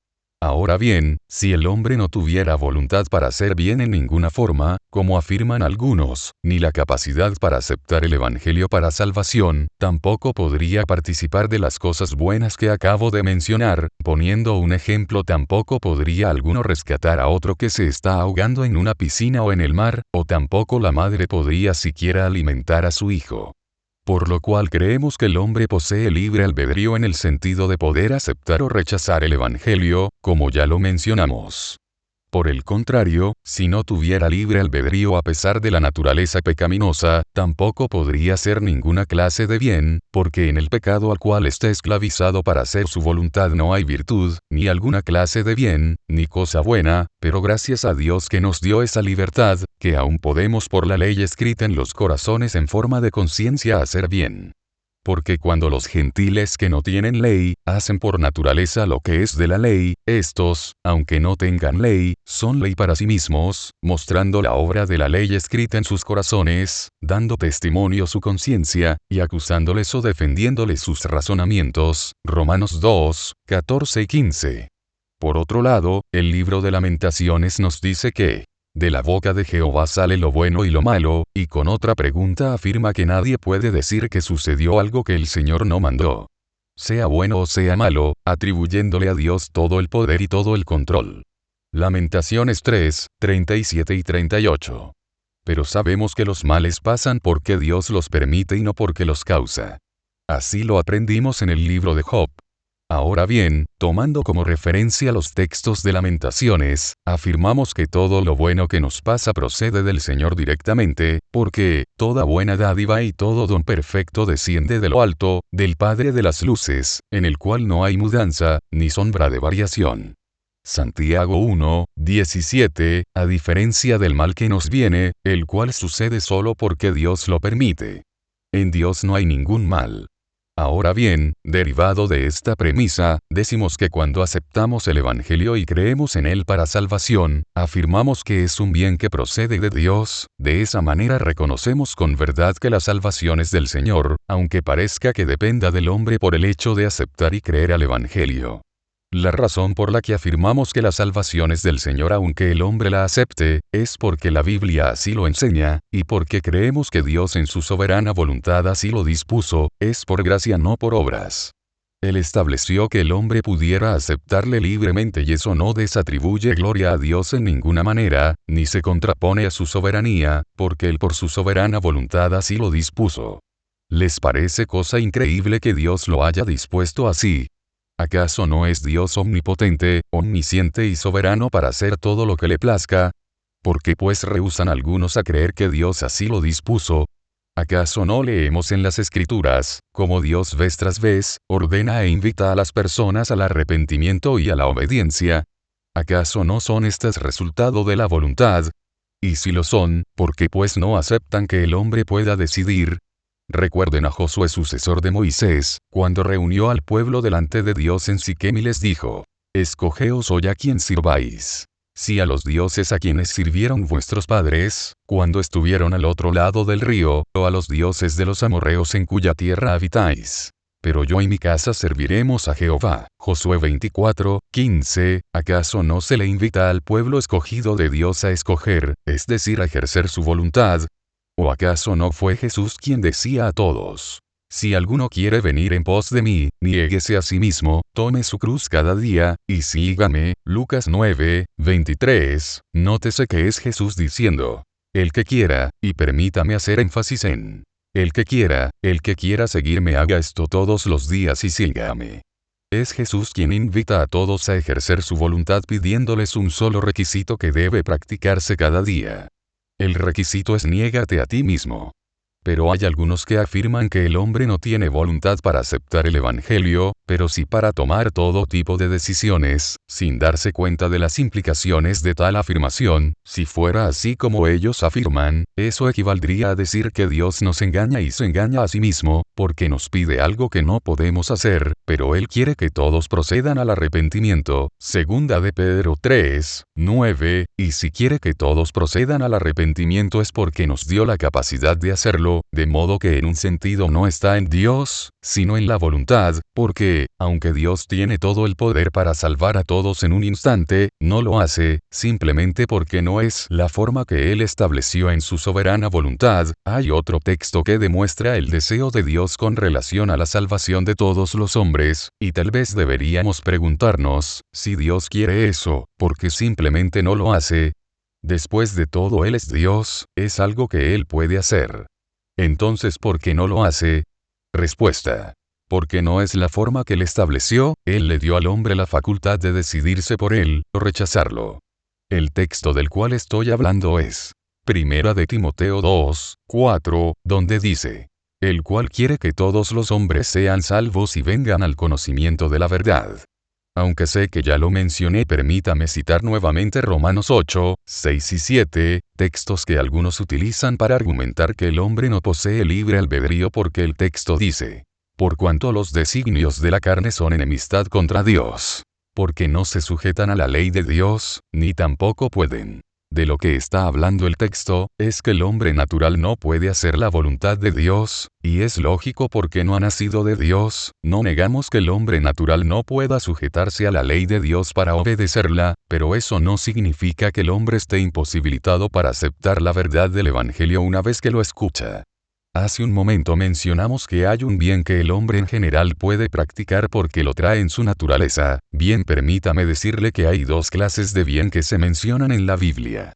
Ahora bien, si el hombre no tuviera voluntad para hacer bien en ninguna forma, como afirman algunos, ni la capacidad para aceptar el Evangelio para salvación, tampoco podría participar de las cosas buenas que acabo de mencionar. Poniendo un ejemplo, tampoco podría alguno rescatar a otro que se está ahogando en una piscina o en el mar, o tampoco la madre podría siquiera alimentar a su hijo. Por lo cual creemos que el hombre posee libre albedrío en el sentido de poder aceptar o rechazar el Evangelio, como ya lo mencionamos. Por el contrario, si no tuviera libre albedrío a pesar de la naturaleza pecaminosa, tampoco podría hacer ninguna clase de bien, porque en el pecado al cual está esclavizado para hacer su voluntad no hay virtud, ni alguna clase de bien, ni cosa buena, pero gracias a Dios que nos dio esa libertad, que aún podemos por la ley escrita en los corazones en forma de conciencia hacer bien. Porque cuando los gentiles que no tienen ley, hacen por naturaleza lo que es de la ley, estos, aunque no tengan ley, son ley para sí mismos, mostrando la obra de la ley escrita en sus corazones, dando testimonio su conciencia, y acusándoles o defendiéndoles sus razonamientos. Romanos 2, 14 y 15. Por otro lado, el libro de Lamentaciones nos dice que de la boca de Jehová sale lo bueno y lo malo, y con otra pregunta afirma que nadie puede decir que sucedió algo que el Señor no mandó. Sea bueno o sea malo, atribuyéndole a Dios todo el poder y todo el control. Lamentaciones 3, 37 y 38. Pero sabemos que los males pasan porque Dios los permite y no porque los causa. Así lo aprendimos en el libro de Job. Ahora bien, tomando como referencia los textos de Lamentaciones, afirmamos que todo lo bueno que nos pasa procede del Señor directamente, porque toda buena dádiva y todo don perfecto desciende de lo alto, del Padre de las luces, en el cual no hay mudanza, ni sombra de variación. Santiago 1, 17, a diferencia del mal que nos viene, el cual sucede solo porque Dios lo permite. En Dios no hay ningún mal. Ahora bien, derivado de esta premisa, decimos que cuando aceptamos el Evangelio y creemos en él para salvación, afirmamos que es un bien que procede de Dios. De esa manera reconocemos con verdad que la salvación es del Señor, aunque parezca que dependa del hombre por el hecho de aceptar y creer al Evangelio. La razón por la que afirmamos que la salvación es del Señor aunque el hombre la acepte, es porque la Biblia así lo enseña, y porque creemos que Dios en su soberana voluntad así lo dispuso, es por gracia no por obras. Él estableció que el hombre pudiera aceptarle libremente y eso no desatribuye gloria a Dios en ninguna manera, ni se contrapone a su soberanía, porque Él por su soberana voluntad así lo dispuso. ¿Les parece cosa increíble que Dios lo haya dispuesto así? ¿Acaso no es Dios omnipotente, omnisciente y soberano para hacer todo lo que le plazca? ¿Por qué pues rehúsan algunos a creer que Dios así lo dispuso? ¿Acaso no leemos en las Escrituras, cómo Dios vez tras vez, ordena e invita a las personas al arrepentimiento y a la obediencia? ¿Acaso no son estas resultado de la voluntad? Y si lo son, ¿por qué pues no aceptan que el hombre pueda decidir? Recuerden a Josué sucesor de Moisés, cuando reunió al pueblo delante de Dios en Siquem y les dijo: Escogeos hoy a quien sirváis. Si a los dioses a quienes sirvieron vuestros padres, cuando estuvieron al otro lado del río, o a los dioses de los amorreos en cuya tierra habitáis. Pero yo y mi casa serviremos a Jehová. Josué 24, 15, ¿acaso no se le invita al pueblo escogido de Dios a escoger, es decir, a ejercer su voluntad? ¿O acaso no fue Jesús quien decía a todos: si alguno quiere venir en pos de mí, niéguese a sí mismo, tome su cruz cada día, y sígame? Lucas 9, 23, nótese que es Jesús diciendo: el que quiera, y permítame hacer énfasis en el que quiera seguirme haga esto todos los días y sígame. Es Jesús quien invita a todos a ejercer su voluntad pidiéndoles un solo requisito que debe practicarse cada día. El requisito es niégate a ti mismo. Pero hay algunos que afirman que el hombre no tiene voluntad para aceptar el Evangelio, pero sí para tomar todo tipo de decisiones, sin darse cuenta de las implicaciones de tal afirmación. Si fuera así como ellos afirman, eso equivaldría a decir que Dios nos engaña y se engaña a sí mismo, porque nos pide algo que no podemos hacer, pero Él quiere que todos procedan al arrepentimiento. Segunda de Pedro 3, 9, y si quiere que todos procedan al arrepentimiento es porque nos dio la capacidad de hacerlo, de modo que en un sentido no está en Dios, sino en la voluntad, porque que, aunque Dios tiene todo el poder para salvar a todos en un instante, no lo hace, simplemente porque no es la forma que Él estableció en su soberana voluntad. Hay otro texto que demuestra el deseo de Dios con relación a la salvación de todos los hombres, y tal vez deberíamos preguntarnos, si Dios quiere eso, ¿por qué simplemente no lo hace? Después de todo Él es Dios, es algo que Él puede hacer. Entonces, ¿por qué no lo hace? Respuesta. Porque no es la forma que Él estableció. Él le dio al hombre la facultad de decidirse por Él, o rechazarlo. El texto del cual estoy hablando es Primera de Timoteo 2, 4, donde dice, el cual quiere que todos los hombres sean salvos y vengan al conocimiento de la verdad. Aunque sé que ya lo mencioné, permítame citar nuevamente Romanos 8, 6 y 7, textos que algunos utilizan para argumentar que el hombre no posee libre albedrío porque el texto dice, por cuanto los designios de la carne son enemistad contra Dios, porque no se sujetan a la ley de Dios, ni tampoco pueden. De lo que está hablando el texto, es que el hombre natural no puede hacer la voluntad de Dios, y es lógico porque no ha nacido de Dios. No negamos que el hombre natural no pueda sujetarse a la ley de Dios para obedecerla, pero eso no significa que el hombre esté imposibilitado para aceptar la verdad del Evangelio una vez que lo escucha. Hace un momento mencionamos que hay un bien que el hombre en general puede practicar porque lo trae en su naturaleza. Bien, permítame decirle que hay dos clases de bien que se mencionan en la Biblia.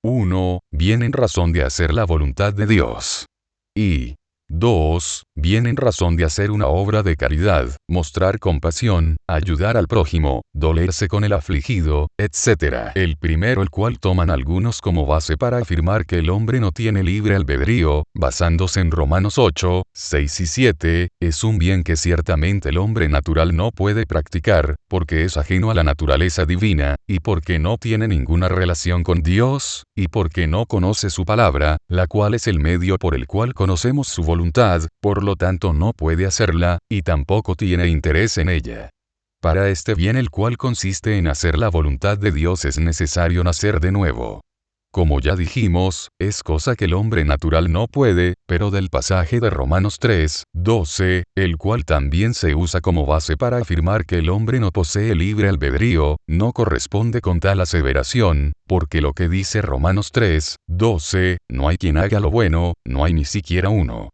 1. Bien en razón de hacer la voluntad de Dios. Y 2. Bien en razón de hacer una obra de caridad, mostrar compasión, ayudar al prójimo, dolerse con el afligido, etc. El primero, el cual toman algunos como base para afirmar que el hombre no tiene libre albedrío, basándose en Romanos 8, 6 y 7, es un bien que ciertamente el hombre natural no puede practicar, porque es ajeno a la naturaleza divina, y porque no tiene ninguna relación con Dios, y porque no conoce su palabra, la cual es el medio por el cual conocemos su voluntad, por lo tanto no puede hacerla, y tampoco tiene interés en ella. Para este bien, el cual consiste en hacer la voluntad de Dios, es necesario nacer de nuevo. Como ya dijimos, es cosa que el hombre natural no puede, pero del pasaje de Romanos 3, 12, el cual también se usa como base para afirmar que el hombre no posee libre albedrío, no corresponde con tal aseveración, porque lo que dice Romanos 3, 12, no hay quien haga lo bueno, no hay ni siquiera uno.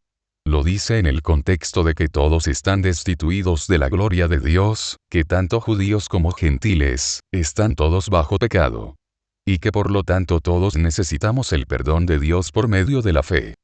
Lo dice en el contexto de que todos están destituidos de la gloria de Dios, que tanto judíos como gentiles, están todos bajo pecado. Y que por lo tanto todos necesitamos el perdón de Dios por medio de la fe.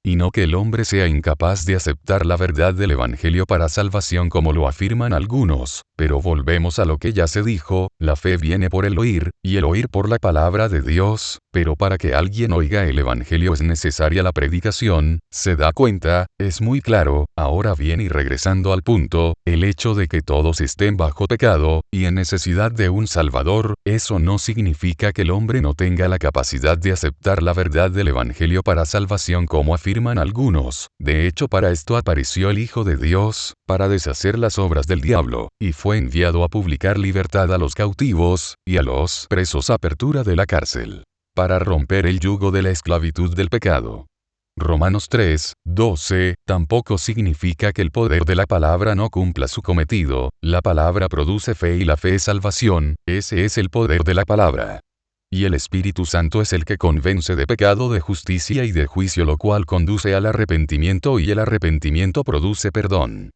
Y no que el hombre sea incapaz de aceptar la verdad del Evangelio para salvación como lo afirman algunos, pero volvemos a lo que ya se dijo, la fe viene por el oír, y el oír por la palabra de Dios, pero para que alguien oiga el Evangelio es necesaria la predicación. ¿Se da cuenta? Es muy claro. Ahora bien, y regresando al punto, el hecho de que todos estén bajo pecado, y en necesidad de un Salvador, eso no significa que el hombre no tenga la capacidad de aceptar la verdad del Evangelio para salvación como afirman algunos. De hecho, para esto apareció el Hijo de Dios, para deshacer las obras del diablo, y fue enviado a publicar libertad a los cautivos, y a los presos apertura de la cárcel, para romper el yugo de la esclavitud del pecado. Romanos 3, 12, tampoco significa que el poder de la palabra no cumpla su cometido. La palabra produce fe y la fe es salvación, ese es el poder de la palabra. Y el Espíritu Santo es el que convence de pecado, de justicia y de juicio, lo cual conduce al arrepentimiento, y el arrepentimiento produce perdón.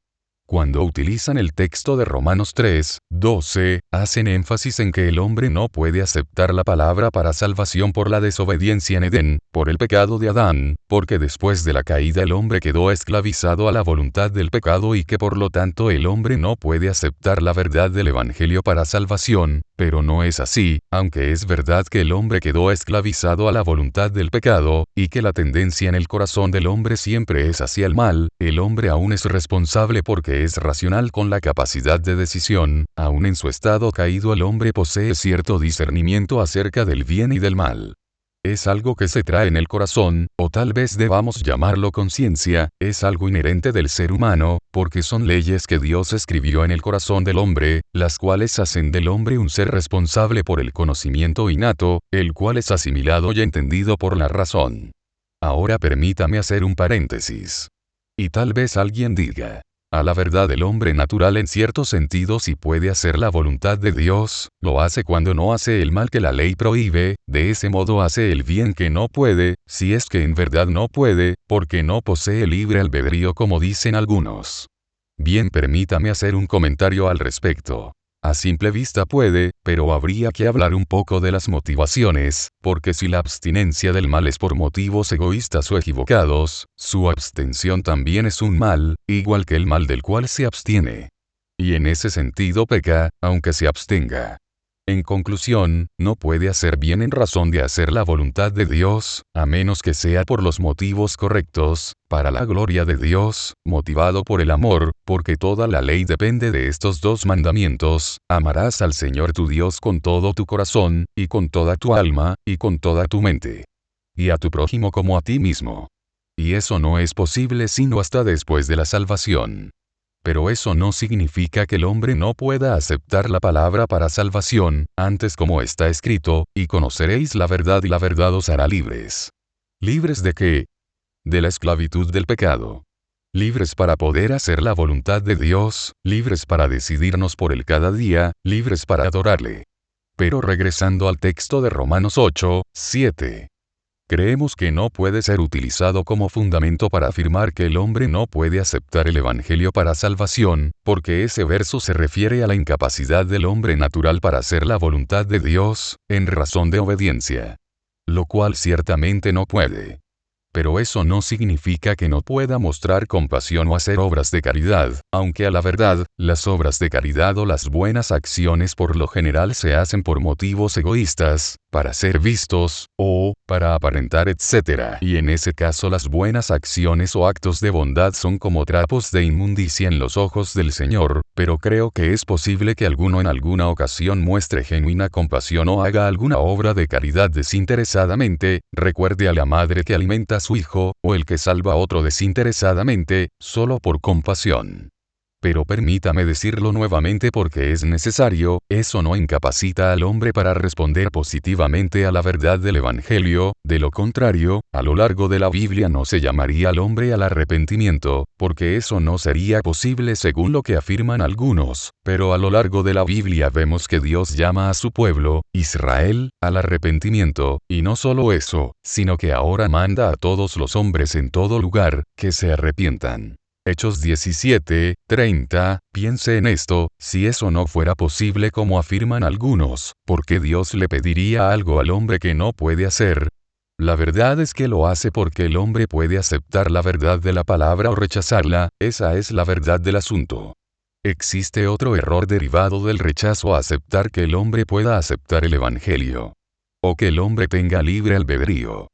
Cuando utilizan el texto de Romanos 3, 12, hacen énfasis en que el hombre no puede aceptar la palabra para salvación por la desobediencia en Edén, por el pecado de Adán, porque después de la caída el hombre quedó esclavizado a la voluntad del pecado y que por lo tanto el hombre no puede aceptar la verdad del Evangelio para salvación, pero no es así, aunque es verdad que el hombre quedó esclavizado a la voluntad del pecado, y que la tendencia en el corazón del hombre siempre es hacia el mal, el hombre aún es responsable porque es racional con la capacidad de decisión. Aún en su estado caído el hombre posee cierto discernimiento acerca del bien y del mal. Es algo que se trae en el corazón, o tal vez debamos llamarlo conciencia, es algo inherente del ser humano, porque son leyes que Dios escribió en el corazón del hombre, las cuales hacen del hombre un ser responsable por el conocimiento innato, el cual es asimilado y entendido por la razón. Ahora permítame hacer un paréntesis. Y tal vez alguien diga, A la verdad, el hombre natural en cierto sentido sí puede hacer la voluntad de Dios, lo hace cuando no hace el mal que la ley prohíbe, de ese modo hace el bien que no puede, si es que en verdad no puede, porque no posee libre albedrío como dicen algunos. Bien, permítame hacer un comentario al respecto. A simple vista puede, pero habría que hablar un poco de las motivaciones, porque si la abstinencia del mal es por motivos egoístas o equivocados, su abstención también es un mal, igual que el mal del cual se abstiene. Y en ese sentido peca, aunque se abstenga. En conclusión, no puede hacer bien en razón de hacer la voluntad de Dios, a menos que sea por los motivos correctos, para la gloria de Dios, motivado por el amor, porque toda la ley depende de estos dos mandamientos: amarás al Señor tu Dios con todo tu corazón, y con toda tu alma, y con toda tu mente. Y a tu prójimo como a ti mismo. Y eso no es posible sino hasta después de la salvación. Pero eso no significa que el hombre no pueda aceptar la palabra para salvación, antes como está escrito, y conoceréis la verdad y la verdad os hará libres. ¿Libres de qué? De la esclavitud del pecado. Libres para poder hacer la voluntad de Dios, libres para decidirnos por él cada día, libres para adorarle. Pero regresando al texto de Romanos 8, 7. Creemos que no puede ser utilizado como fundamento para afirmar que el hombre no puede aceptar el Evangelio para salvación, porque ese verso se refiere a la incapacidad del hombre natural para hacer la voluntad de Dios, en razón de obediencia. Lo cual ciertamente no puede. Pero eso no significa que no pueda mostrar compasión o hacer obras de caridad, aunque a la verdad, las obras de caridad o las buenas acciones por lo general se hacen por motivos egoístas, para ser vistos, o para aparentar, etc. Y en ese caso las buenas acciones o actos de bondad son como trapos de inmundicia en los ojos del Señor, pero creo que es posible que alguno en alguna ocasión muestre genuina compasión o haga alguna obra de caridad desinteresadamente, recuerde a la madre que alimenta a su hijo, o el que salva a otro desinteresadamente, solo por compasión. Pero permítame decirlo nuevamente porque es necesario, eso no incapacita al hombre para responder positivamente a la verdad del Evangelio, de lo contrario, a lo largo de la Biblia no se llamaría al hombre al arrepentimiento, porque eso no sería posible según lo que afirman algunos, pero a lo largo de la Biblia vemos que Dios llama a su pueblo, Israel, al arrepentimiento, y no solo eso, sino que ahora manda a todos los hombres en todo lugar, que se arrepientan. Hechos 17, 30, piense en esto, si eso no fuera posible como afirman algunos, ¿por qué Dios le pediría algo al hombre que no puede hacer? La verdad es que lo hace porque el hombre puede aceptar la verdad de la palabra o rechazarla, esa es la verdad del asunto. Existe otro error derivado del rechazo a aceptar que el hombre pueda aceptar el Evangelio. O que el hombre tenga libre albedrío.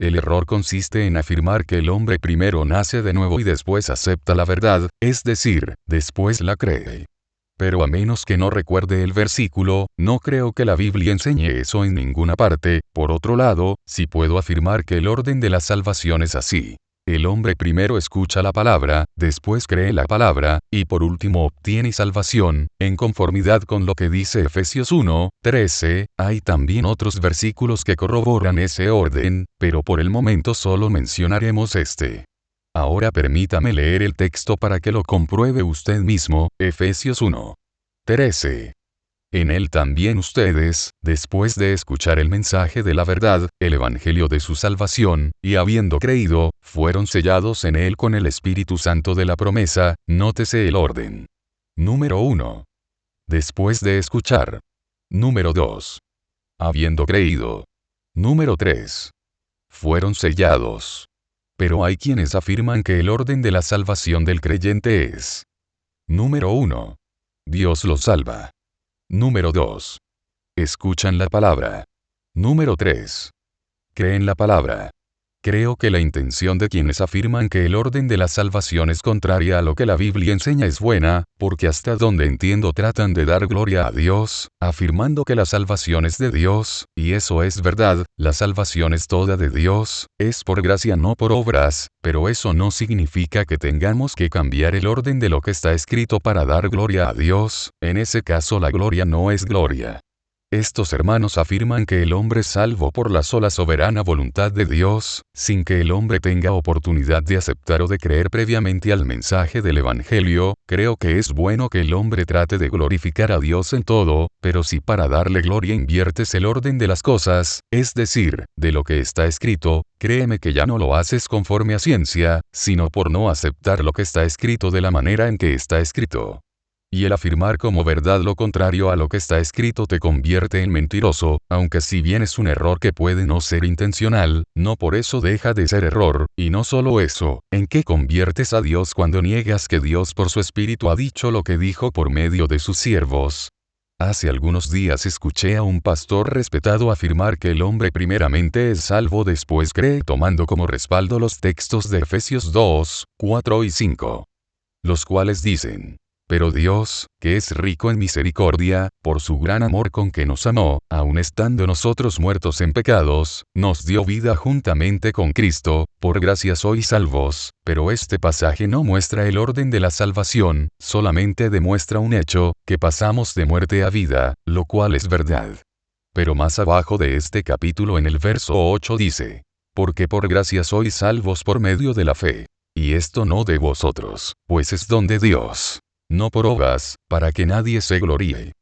El error consiste en afirmar que el hombre primero nace de nuevo y después acepta la verdad, es decir, después la cree. Pero a menos que no recuerde el versículo, no creo que la Biblia enseñe eso en ninguna parte. Por otro lado, sí puedo afirmar que el orden de la salvación es así. El hombre primero escucha la palabra, después cree la palabra, y por último obtiene salvación, en conformidad con lo que dice Efesios 1, 13, hay también otros versículos que corroboran ese orden, pero por el momento solo mencionaremos este. Ahora permítame leer el texto para que lo compruebe usted mismo, Efesios 1, 13. En él también ustedes, después de escuchar el mensaje de la verdad, el evangelio de su salvación, y habiendo creído, fueron sellados en él con el Espíritu Santo de la promesa. Nótese el orden. Número 1. Después de escuchar. Número 2. Habiendo creído. Número 3. Fueron sellados. Pero hay quienes afirman que el orden de la salvación del creyente es: número 1. Dios lo salva. Número 2. Escuchan la palabra. Número 3. Creen la palabra. Creo que la intención de quienes afirman que el orden de la salvación es contraria a lo que la Biblia enseña es buena, porque hasta donde entiendo tratan de dar gloria a Dios, afirmando que la salvación es de Dios, y eso es verdad, la salvación es toda de Dios, es por gracia no por obras, pero eso no significa que tengamos que cambiar el orden de lo que está escrito para dar gloria a Dios, en ese caso la gloria no es gloria. Estos hermanos afirman que el hombre es salvo por la sola soberana voluntad de Dios, sin que el hombre tenga oportunidad de aceptar o de creer previamente al mensaje del Evangelio. Creo que es bueno que el hombre trate de glorificar a Dios en todo, pero si para darle gloria inviertes el orden de las cosas, es decir, de lo que está escrito, créeme que ya no lo haces conforme a ciencia, sino por no aceptar lo que está escrito de la manera en que está escrito. Y el afirmar como verdad lo contrario a lo que está escrito te convierte en mentiroso, aunque si bien es un error que puede no ser intencional, no por eso deja de ser error, y no solo eso, ¿en qué conviertes a Dios cuando niegas que Dios por su Espíritu ha dicho lo que dijo por medio de sus siervos? Hace algunos días escuché a un pastor respetado afirmar que el hombre primeramente es salvo, después cree, tomando como respaldo los textos de Efesios 2, 4 y 5. Los cuales dicen: pero Dios, que es rico en misericordia, por su gran amor con que nos amó, aun estando nosotros muertos en pecados, nos dio vida juntamente con Cristo, por gracia sois salvos. Pero este pasaje no muestra el orden de la salvación, solamente demuestra un hecho, que pasamos de muerte a vida, lo cual es verdad. Pero más abajo de este capítulo en el verso 8 dice: porque por gracia sois salvos por medio de la fe. Y esto no de vosotros, pues es don de Dios, no por obras, para que nadie se gloríe.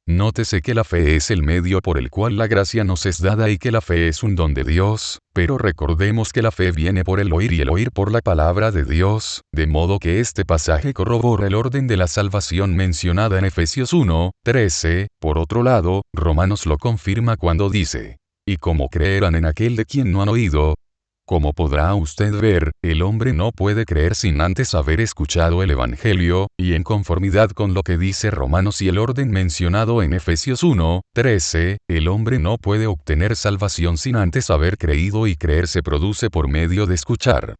Nótese que la fe es el medio por el cual la gracia nos es dada y que la fe es un don de Dios, pero recordemos que la fe viene por el oír y el oír por la palabra de Dios, de modo que este pasaje corrobora el orden de la salvación mencionada en Efesios 1, 13, por otro lado, Romanos lo confirma cuando dice: y como creerán en aquel de quien no han oído. Como podrá usted ver, el hombre no puede creer sin antes haber escuchado el Evangelio, y en conformidad con lo que dice Romanos y el orden mencionado en Efesios 1, 13, el hombre no puede obtener salvación sin antes haber creído, y creer se produce por medio de escuchar.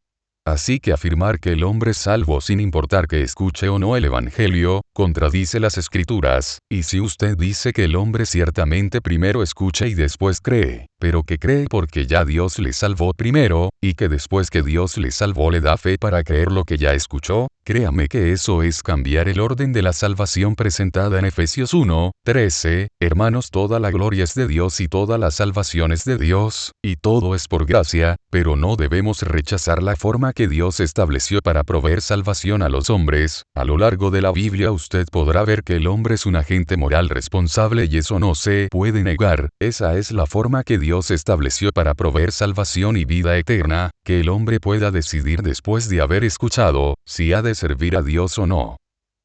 Así que afirmar que el hombre es salvo sin importar que escuche o no el Evangelio, contradice las Escrituras, y si usted dice que el hombre ciertamente primero escucha y después cree, pero que cree porque ya Dios le salvó primero, y que después que Dios le salvó le da fe para creer lo que ya escuchó, créame que eso es cambiar el orden de la salvación presentada en Efesios 1, 13, hermanos, toda la gloria es de Dios y toda la salvación es de Dios, y todo es por gracia, pero no debemos rechazar la forma que Dios estableció para proveer salvación a los hombres. A lo largo de la Biblia usted podrá ver que el hombre es un agente moral responsable y eso no se puede negar. Esa es la forma que Dios estableció para proveer salvación y vida eterna, que el hombre pueda decidir después de haber escuchado, si ha de servir a Dios o no.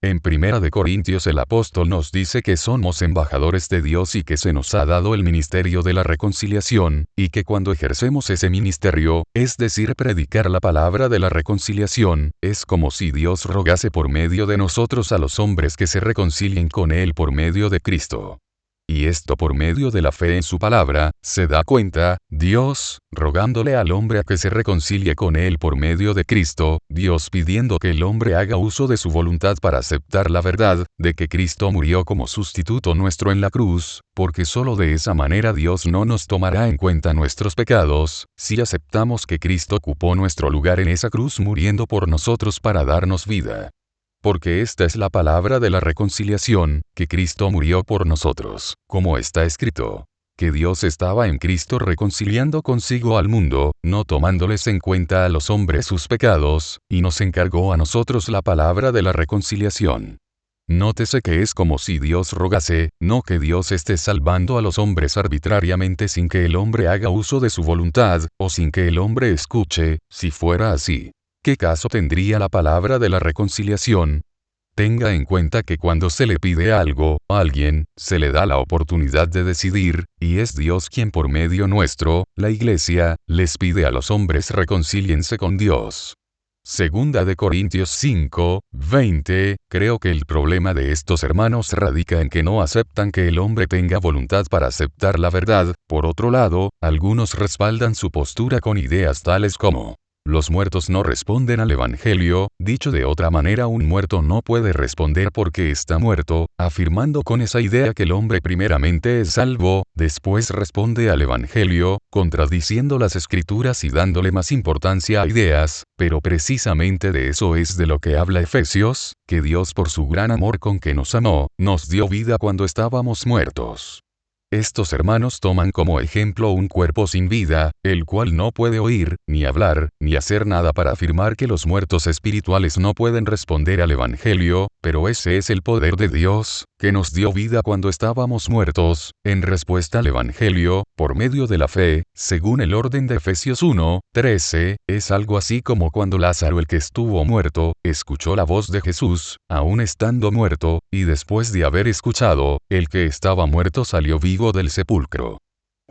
En 1 Corintios el apóstol nos dice que somos embajadores de Dios y que se nos ha dado el ministerio de la reconciliación, y que cuando ejercemos ese ministerio, es decir, predicar la palabra de la reconciliación, es como si Dios rogase por medio de nosotros a los hombres que se reconcilien con Él por medio de Cristo. Y esto por medio de la fe en su palabra, se da cuenta, Dios, rogándole al hombre a que se reconcilie con él por medio de Cristo, Dios pidiendo que el hombre haga uso de su voluntad para aceptar la verdad, de que Cristo murió como sustituto nuestro en la cruz, porque solo de esa manera Dios no nos tomará en cuenta nuestros pecados, si aceptamos que Cristo ocupó nuestro lugar en esa cruz muriendo por nosotros para darnos vida. Porque esta es la palabra de la reconciliación, que Cristo murió por nosotros, como está escrito, que Dios estaba en Cristo reconciliando consigo al mundo, no tomándoles en cuenta a los hombres sus pecados, y nos encargó a nosotros la palabra de la reconciliación. Nótese que es como si Dios rogase, no que Dios esté salvando a los hombres arbitrariamente sin que el hombre haga uso de su voluntad, o sin que el hombre escuche. Si fuera así, ¿qué caso tendría la palabra de la reconciliación? Tenga en cuenta que cuando se le pide algo a alguien, se le da la oportunidad de decidir, y es Dios quien por medio nuestro, la Iglesia, les pide a los hombres reconcíliense con Dios. Segunda de Corintios 5, 20, creo que el problema de estos hermanos radica en que no aceptan que el hombre tenga voluntad para aceptar la verdad. Por otro lado, algunos respaldan su postura con ideas tales como: los muertos no responden al Evangelio. Dicho de otra manera, un muerto no puede responder porque está muerto, afirmando con esa idea que el hombre primeramente es salvo, después responde al Evangelio, contradiciendo las Escrituras y dándole más importancia a ideas, pero precisamente de eso es de lo que habla Efesios, que Dios por su gran amor con que nos amó, nos dio vida cuando estábamos muertos. Estos hermanos toman como ejemplo un cuerpo sin vida, el cual no puede oír, ni hablar, ni hacer nada para afirmar que los muertos espirituales no pueden responder al Evangelio, pero ese es el poder de Dios, que nos dio vida cuando estábamos muertos, en respuesta al Evangelio, por medio de la fe, según el orden de Efesios 1:13, es algo así como cuando Lázaro, el que estuvo muerto, escuchó la voz de Jesús, aún estando muerto, y después de haber escuchado, el que estaba muerto salió vivo del sepulcro.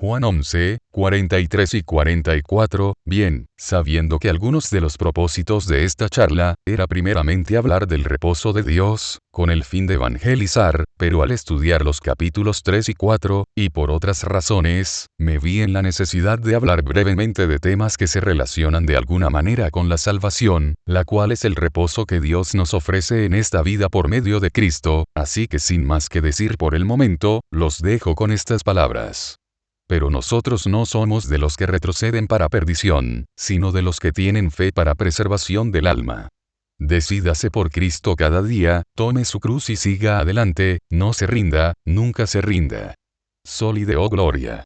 Juan 11, 43 y 44, bien, sabiendo que algunos de los propósitos de esta charla, era primeramente hablar del reposo de Dios, con el fin de evangelizar, pero al estudiar los capítulos 3 y 4, y por otras razones, me vi en la necesidad de hablar brevemente de temas que se relacionan de alguna manera con la salvación, la cual es el reposo que Dios nos ofrece en esta vida por medio de Cristo, así que sin más que decir por el momento, los dejo con estas palabras. Pero nosotros no somos de los que retroceden para perdición, sino de los que tienen fe para preservación del alma. Decídase por Cristo cada día, tome su cruz y siga adelante, no se rinda, nunca se rinda. Soli Deo Gloria.